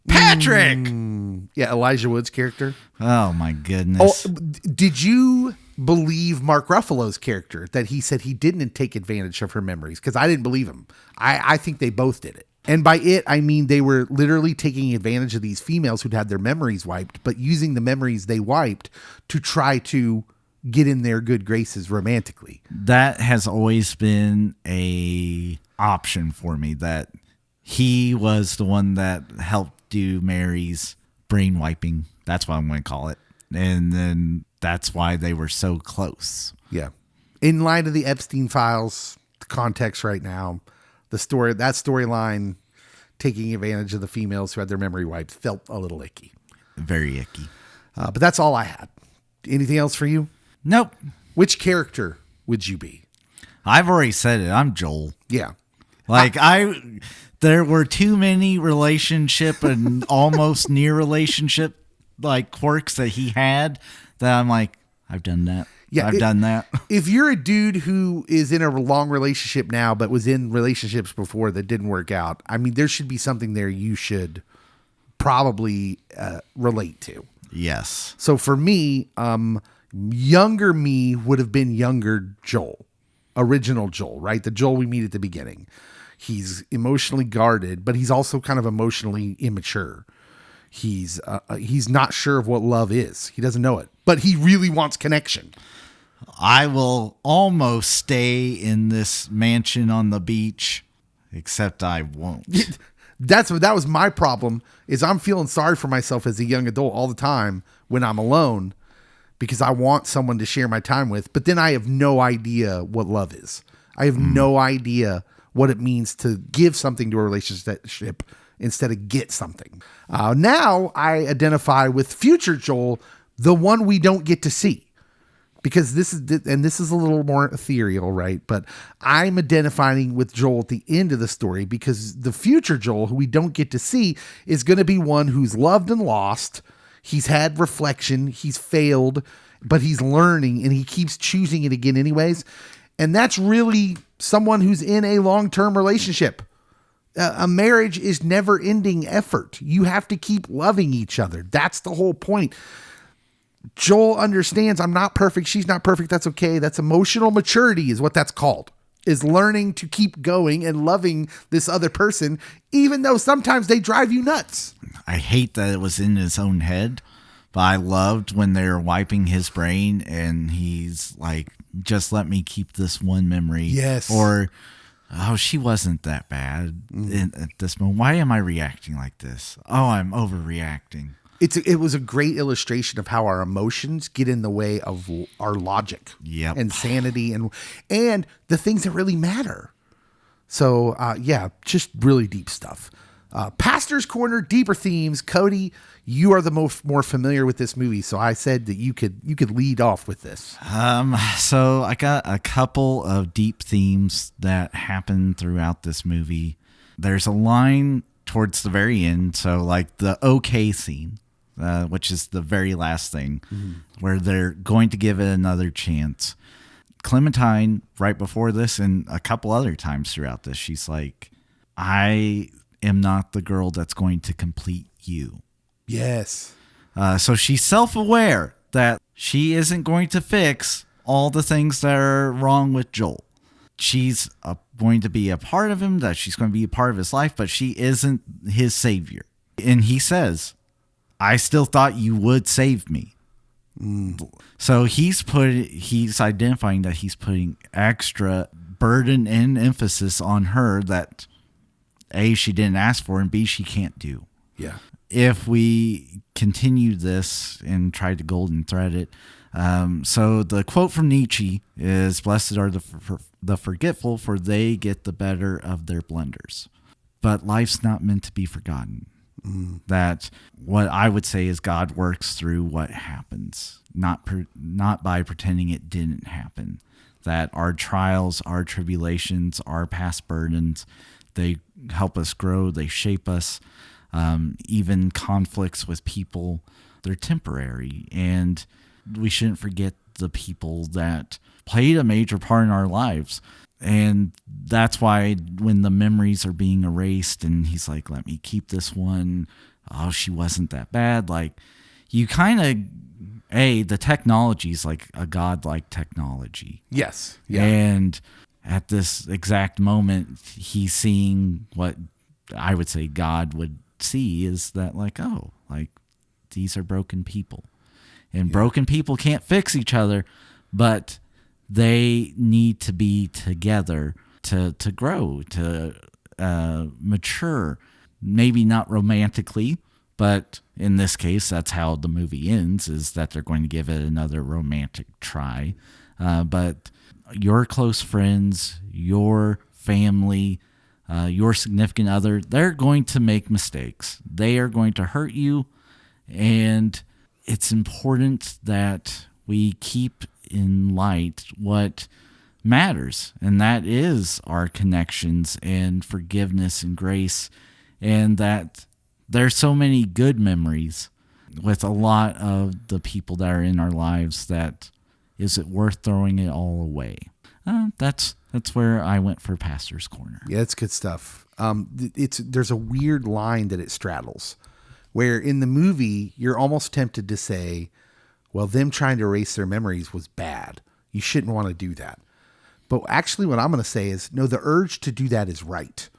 C: Yeah, Elijah Wood's character.
D: Oh my goodness.
C: Did you believe Mark Ruffalo's character that he said he didn't take advantage of her memories? Because I didn't believe him. I think they both did it. And by it, I mean they were literally taking advantage of these females who'd had their memories wiped, but using the memories they wiped to try to get in their good graces romantically.
D: That has always been a option for me, that he was the one that helped do Mary's brain wiping. That's what I'm going to call it. And then that's why they were so close.
C: Yeah. In light of the Epstein files, the context right now, that storyline taking advantage of the females who had their memory wiped felt a little icky.
D: Very icky.
C: But that's all I had. Anything else for you?
D: Nope.
C: Which character would you be?
D: I've already said it. I'm Joel.
C: Yeah.
D: Like there were too many relationship and almost near relationship like quirks that he had that I'm like, I've done that.
C: Yeah,
D: I've done that.
C: If you're a dude who is in a long relationship now, but was in relationships before that didn't work out, I mean, there should be something there you should probably relate to.
D: Yes.
C: So for me, younger me would have been younger Joel, original Joel, right? The Joel we meet at the beginning. He's emotionally guarded, but he's also kind of emotionally immature. He's not sure of what love is. He doesn't know it, but he really wants connection.
D: I will almost stay in this mansion on the beach, except I won't.
C: That was my problem. Is I'm feeling sorry for myself as a young adult all the time when I'm alone, because I want someone to share my time with. But then I have no idea what love is. I have no idea what it means to give something to a relationship instead of get something. Now I identify with future Joel, the one we don't get to see. Because this is a little more ethereal, right? But I'm identifying with Joel at the end of the story because the future Joel, who we don't get to see, is going to be one who's loved and lost. He's had reflection. He's failed, but he's learning and he keeps choosing it again anyways. And that's really someone who's in a long-term relationship. A marriage is never-ending effort. You have to keep loving each other. That's the whole point. Joel understands I'm not perfect. She's not perfect. That's okay. That's emotional maturity is what that's called, is learning to keep going and loving this other person, even though sometimes they drive you nuts.
D: I hate that it was in his own head, but I loved when they were wiping his brain and he's like, just let me keep this one memory.
C: Yes.
D: Or, oh, she wasn't that bad at this moment. Why am I reacting like this? Oh, I'm overreacting.
C: It was a great illustration of how our emotions get in the way of our logic and sanity and the things that really matter. So, just really deep stuff. Pastor's Corner, deeper themes. Cody, you are the more familiar with this movie, so I said that you could lead off with this.
D: So I got a couple of deep themes that happen throughout this movie. There's a line towards the very end, so like the okay scene, which is the very last thing, where they're going to give it another chance. Clementine, right before this and a couple other times throughout this, she's like, I am not the girl that's going to complete you.
C: Yes.
D: So she's self-aware that she isn't going to fix all the things that are wrong with Joel. She's going to be a part of him, that she's going to be a part of his life, but she isn't his savior. And he says, I still thought you would save me. So he's identifying that he's putting extra burden and emphasis on her that A, she didn't ask for, and B, she can't do.
C: Yeah.
D: If we continue this and try to golden thread it, so the quote from Nietzsche is, blessed are the forgetful, for they get the better of their blunders. But life's not meant to be forgotten. That what I would say is God works through what happens, not by pretending it didn't happen. That our trials, our tribulations, our past burdens, they help us grow, they shape us. Even conflicts with people, they're temporary, and we shouldn't forget the people that played a major part in our lives. And that's why when the memories are being erased and he's like, let me keep this one. Oh, she wasn't that bad. Like, you kind of, the technology is like a godlike technology.
C: Yes. Yeah.
D: And at this exact moment, he's seeing what I would say God would see, is that like, oh, like these are broken people. And broken people can't fix each other, but they need to be together to grow, to mature. Maybe not romantically, but in this case, that's how the movie ends, is that they're going to give it another romantic try. But your close friends, your family, your significant other, they're going to make mistakes. They are going to hurt you, And it's important that we keep in light what matters, and that is our connections and forgiveness and grace, and that there's so many good memories with a lot of the people that are in our lives. That is it worth throwing it all away? That's where I went for Pastor's Corner.
C: Yeah, it's good stuff. There's a weird line that it straddles, where in the movie you're almost tempted to say, well, them trying to erase their memories was bad. You shouldn't want to do that. But actually what I'm going to say is, no, the urge to do that is right.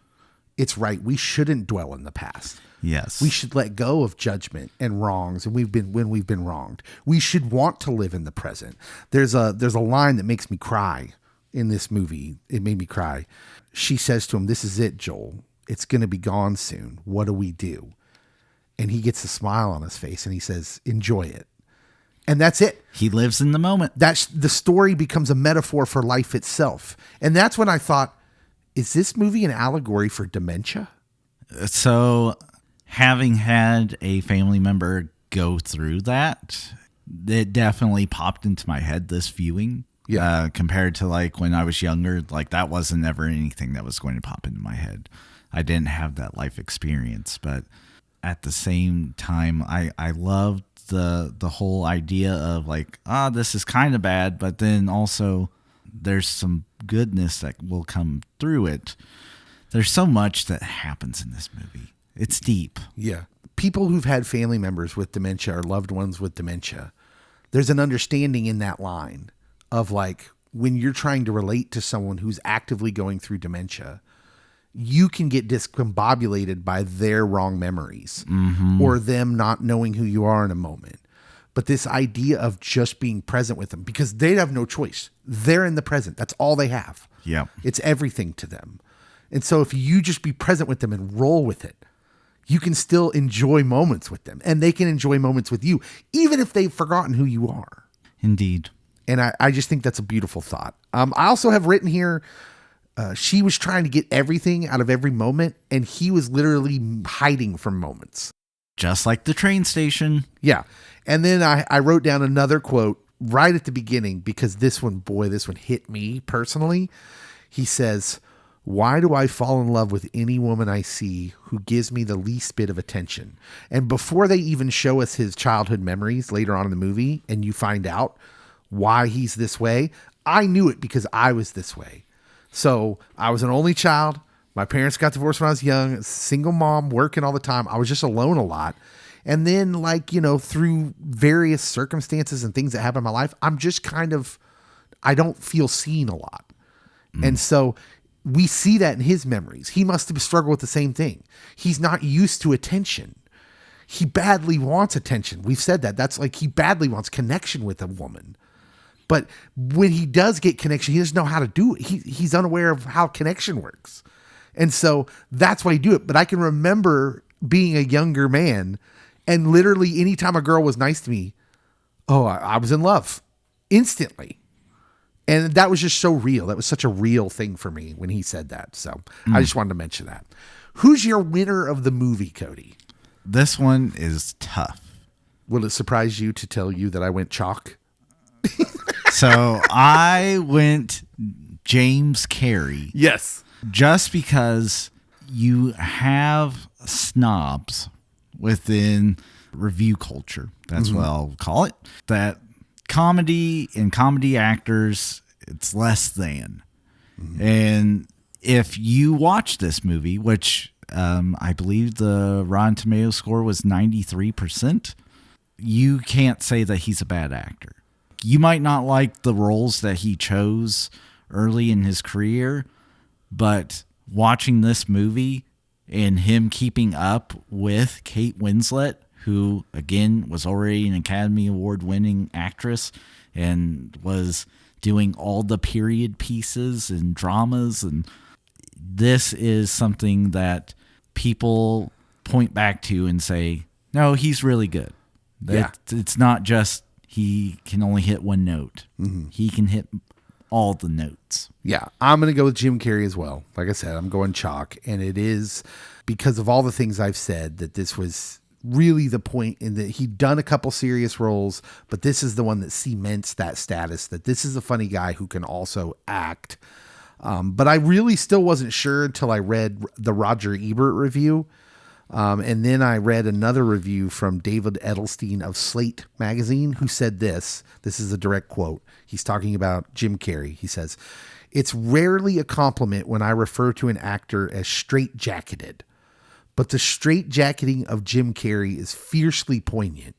C: It's right. We shouldn't dwell in the past.
D: Yes.
C: We should let go of judgment and wrongs when we've been wronged. We should want to live in the present. There's a line that makes me cry in this movie. It made me cry. She says to him, "This is it, Joel. It's going to be gone soon. What do we do?" And he gets a smile on his face and he says, "Enjoy it." And that's it.
D: He lives in the moment.
C: That's the story becomes a metaphor for life itself. And that's when I thought, is this movie an allegory for dementia?
D: So, having had a family member go through that, it definitely popped into my head this viewing.
C: Yeah.
D: Compared to like when I was younger, like that wasn't ever anything that was going to pop into my head. I didn't have that life experience, but at the same time, I loved the whole idea of like, this is kind of bad, but then also there's some goodness that will come through it. There's so much that happens in this movie. It's deep.
C: Yeah. People who've had family members with dementia or loved ones with dementia, there's an understanding in that line of like, when you're trying to relate to someone who's actively going through dementia, you can get discombobulated by their wrong memories or them not knowing who you are in a moment. But this idea of just being present with them, because they have no choice. They're in the present. That's all they have.
D: Yeah.
C: It's everything to them. And so if you just be present with them and roll with it, you can still enjoy moments with them, and they can enjoy moments with you, even if they've forgotten who you are.
D: Indeed.
C: And I just think that's a beautiful thought. I also have written here, she was trying to get everything out of every moment, and he was literally hiding from moments.
D: Just like the train station.
C: Yeah. And then I wrote down another quote right at the beginning, because this one hit me personally. He says, "Why do I fall in love with any woman I see who gives me the least bit of attention?" And before they even show us his childhood memories later on in the movie, and you find out why he's this way, I knew it because I was this way. So I was an only child. My parents got divorced when I was young, single mom, working all the time. I was just alone a lot. And then through various circumstances and things that happen in my life, I'm just I don't feel seen a lot. And so we see that in his memories. He must have struggled with the same thing. He's not used to attention. He badly wants attention. We've said that. That's like he badly wants connection with a woman. But when he does get connection, he doesn't know how to do it. He's unaware of how connection works. And so that's why he do it. But I can remember being a younger man, and literally anytime a girl was nice to me, I was in love instantly. And that was just so real. That was such a real thing for me when he said that. So I just wanted to mention that. Who's your winner of the movie, Cody?
D: This one is tough.
C: Will it surprise you to tell you that I went chalk?
D: So I went James Carrey.
C: Yes.
D: Just because you have snobs within review culture. That's what I'll call it. That comedy and comedy actors, it's less than. And if you watch this movie, which I believe the Rotten Tomatoes score was 93%, you can't say that he's a bad actor. You might not like the roles that he chose early in his career, but watching this movie and him keeping up with Kate Winslet, who, again, was already an Academy Award winning actress and was doing all the period pieces and dramas. And this is something that people point back to and say, no, he's really good. It's not just he can only hit one note. He can hit all the notes.
C: Yeah, I'm going to go with Jim Carrey as well. Like I said, I'm going chalk. And it is because of all the things I've said that this was really the point in that he'd done a couple serious roles, but this is the one that cements that status, that this is a funny guy who can also act. But I really still wasn't sure until I read the Roger Ebert review. And then I read another review from David Edelstein of Slate magazine, who said this is a direct quote. He's talking about Jim Carrey. He says, "It's rarely a compliment when I refer to an actor as straitjacketed, but the straitjacketing of Jim Carrey is fiercely poignant.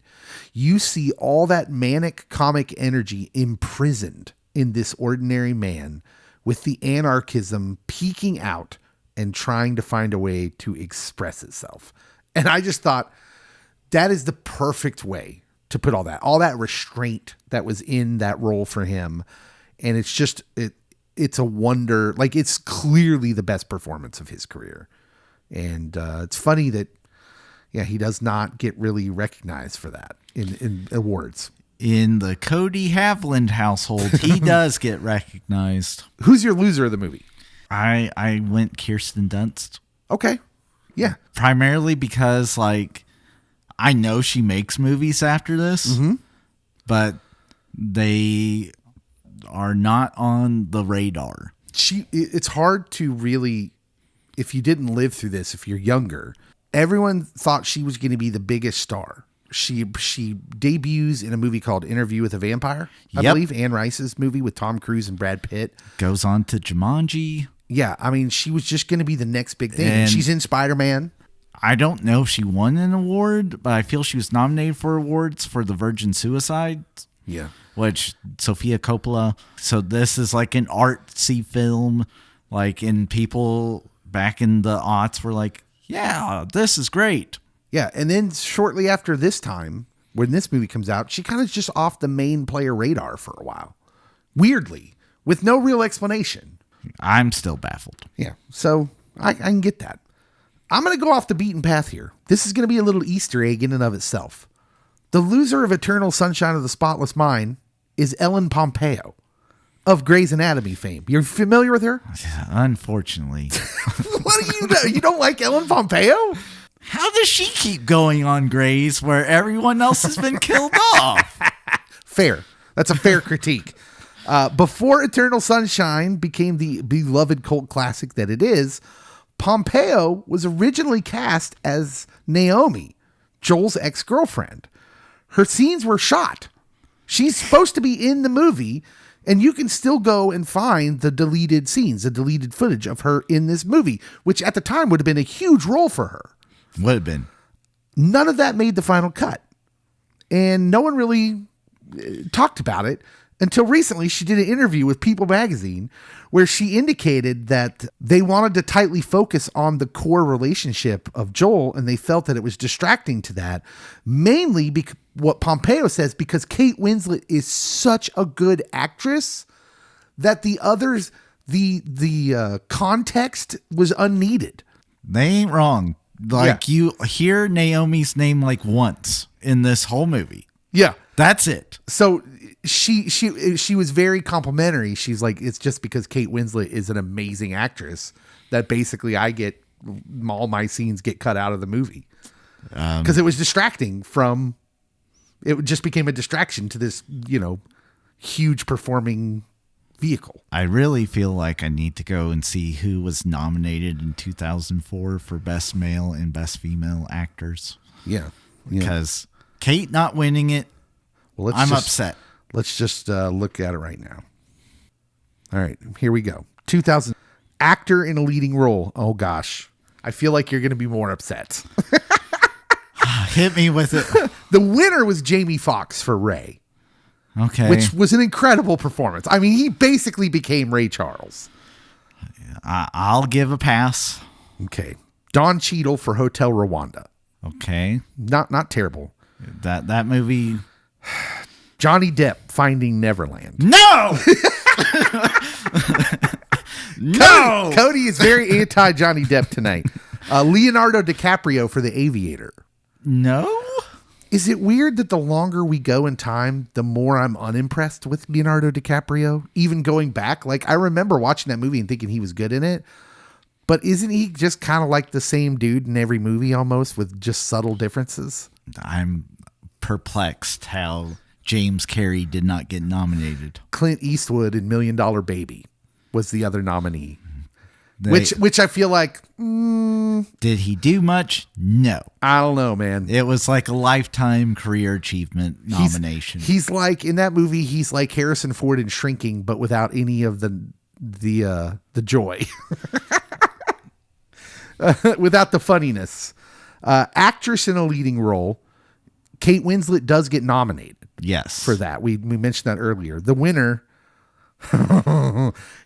C: You see all that manic comic energy imprisoned in this ordinary man, with the anarchism peeking out and trying to find a way to express itself." And I just thought that is the perfect way to put all that restraint that was in that role for him. And it's just, it's a wonder. Like, it's clearly the best performance of his career. And it's funny that, he does not get really recognized for that in awards.
D: In the Cody Haviland household, he does get recognized.
C: Who's your loser of the movie?
D: I went Kirsten Dunst.
C: Okay. Yeah.
D: Primarily because, like, I know she makes movies after this, but they are not on the radar.
C: It's hard to really, if you didn't live through this, if you're younger, everyone thought she was going to be the biggest star. She debuts in a movie called Interview with a Vampire, I believe, Anne Rice's movie with Tom Cruise and Brad Pitt.
D: Goes on to Jumanji.
C: Yeah, I mean, she was just going to be the next big thing. And she's in Spider-Man.
D: I don't know if she won an award, but I feel she was nominated for awards for The Virgin Suicide.
C: Yeah.
D: Which, Sofia Coppola. So this is like an artsy film. Like, and people back in the aughts were like, yeah, this is great.
C: Yeah, and then shortly after this time, when this movie comes out, she kind of just off the main player radar for a while. Weirdly, with no real explanation.
D: I'm still baffled.
C: Yeah, so I can get that. I'm going to go off the beaten path here. This is going to be a little Easter egg in and of itself. The loser of Eternal Sunshine of the Spotless Mind is Ellen Pompeo of Grey's Anatomy fame. You're familiar with her?
D: Unfortunately.
C: What do you know? You don't like Ellen Pompeo?
D: How does she keep going on Grey's where everyone else has been killed off?
C: Fair. That's a fair critique. Before Eternal Sunshine became the beloved cult classic that it is, Pompeo was originally cast as Naomi, Joel's ex-girlfriend. Her scenes were shot. She's supposed to be in the movie, and you can still go and find the deleted scenes, the deleted footage of her in this movie, which at the time would have been a huge role for her.
D: Would have been.
C: None of that made the final cut. And no one really talked about it until recently. She did an interview with People magazine where she indicated that they wanted to tightly focus on the core relationship of Joel, and they felt that it was distracting to that, mainly because what Pompeo says, because Kate Winslet is such a good actress that the others, the context was unneeded.
D: They ain't wrong. Like, you hear Naomi's name like once in this whole movie.
C: Yeah.
D: That's it.
C: So she was very complimentary. She's like, it's just because Kate Winslet is an amazing actress that basically I get all my scenes get cut out of the movie. Because it was distracting from, it just became a distraction to this, huge performing vehicle.
D: I really feel like I need to go and see who was nominated in 2004 for Best Male and Best Female Actors.
C: Yeah.
D: Because Kate not winning it,
C: well,
D: I'm upset.
C: Let's just look at it right now. All right, here we go. 2000 actor in a leading role. Oh gosh, I feel like you're going to be more upset.
D: Hit me with it.
C: The winner was Jamie Foxx for Ray.
D: Okay.
C: Which was an incredible performance. I mean, he basically became Ray Charles.
D: I'll give a pass.
C: Okay. Don Cheadle for Hotel Rwanda.
D: Okay.
C: Not terrible.
D: That movie.
C: Johnny Depp, Finding Neverland.
D: No! No!
C: Cody is very anti Johnny Depp tonight. Leonardo DiCaprio for The Aviator.
D: No?
C: Is it weird that the longer we go in time, the more I'm unimpressed with Leonardo DiCaprio? Even going back, like I remember watching that movie and thinking he was good in it, But isn't he just kind of like the same dude in every movie almost, with just subtle differences?
D: I'm perplexed how James Carrey did not get nominated.
C: Clint Eastwood in $1 Million Baby was the other nominee. Which I feel like,
D: did he do much? No.
C: I don't know, man.
D: It was like a lifetime career achievement nomination.
C: He's like, in that movie, he's like Harrison Ford in Shrinking, but without any of the joy. Without the funniness. Actress in a leading role, Kate Winslet does get nominated.
D: Yes.
C: For that. We mentioned that earlier. The winner,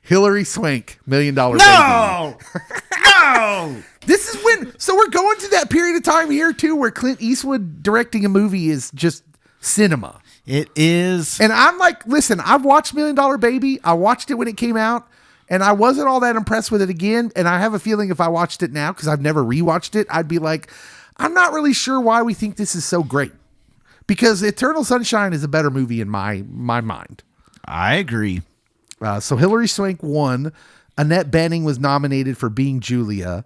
C: Hilary Swank, $1 Million Baby.
D: No! No!
C: This is when, so we're going to that period of time here too, where Clint Eastwood directing a movie is just cinema.
D: It is.
C: And I'm like, listen, I've watched $1 Million Baby. I watched it when it came out, and I wasn't all that impressed with it again. And I have a feeling if I watched it now, because I've never rewatched it, I'd be like, I'm not really sure why we think this is so great. Because Eternal Sunshine is a better movie in my mind.
D: I agree.
C: So Hilary Swank won. Annette Bening was nominated for Being Julia.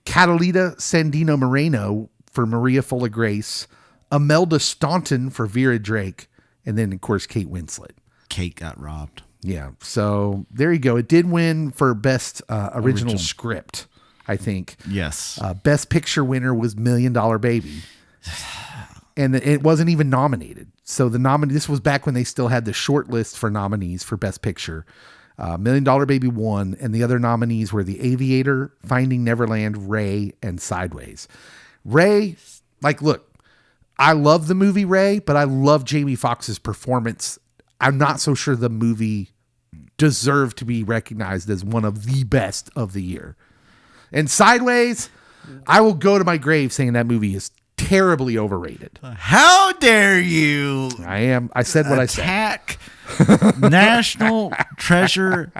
C: Catalina Sandino Moreno for Maria Full of Grace. Imelda Staunton for Vera Drake. And then, of course, Kate Winslet.
D: Kate got robbed.
C: Yeah. So there you go. It did win for Best original Script, I think.
D: Yes.
C: Best Picture winner was $1 Million Baby. And it wasn't even nominated. So this was back when they still had the short list for nominees for Best Picture. $1 Million Baby won, and the other nominees were The Aviator, Finding Neverland, Ray, and Sideways. Ray, like, look, I love the movie Ray, but I love Jamie Foxx's performance. I'm not so sure the movie deserved to be recognized as one of the best of the year. And Sideways, I will go to my grave saying that movie is terribly overrated.
D: How dare you?
C: I said what I said.
D: Attack National Treasure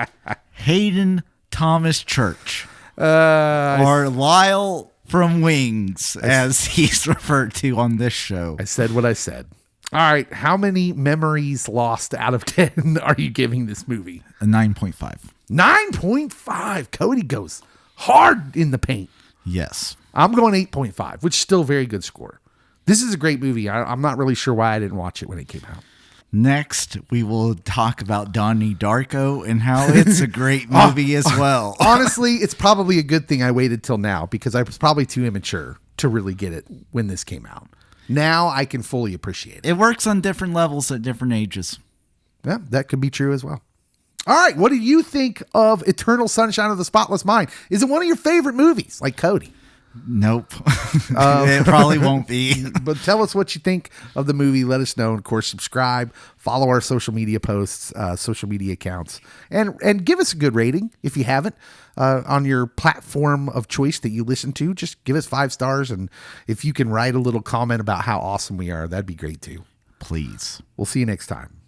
D: Hayden Thomas Church. Or Lyle from Wings, as he's referred to on this show.
C: I said what I said. All right. How many memories lost out of 10 are you giving this movie?
D: A 9.5.
C: 9.5. Cody goes hard in the paint.
D: Yes.
C: I'm going 8.5, which is still a very good score. This is a great movie. I'm not really sure why I didn't watch it when it came out.
D: Next, we will talk about Donnie Darko and how it's a great movie as well.
C: Honestly, it's probably a good thing I waited till now, because I was probably too immature to really get it when this came out. Now I can fully appreciate it.
D: It works on different levels at different ages.
C: Yeah, that could be true as well. All right, what do you think of Eternal Sunshine of the Spotless Mind? Is it one of your favorite movies, like Cody?
D: Nope. It probably won't be.
C: But tell us what you think of the movie. Let us know. And of course, subscribe, follow our social media posts, social media accounts, and give us a good rating if you haven't on your platform of choice that you listen to. Just give us 5 stars. And if you can write a little comment about how awesome we are, that'd be great too.
D: Please.
C: We'll see you next time.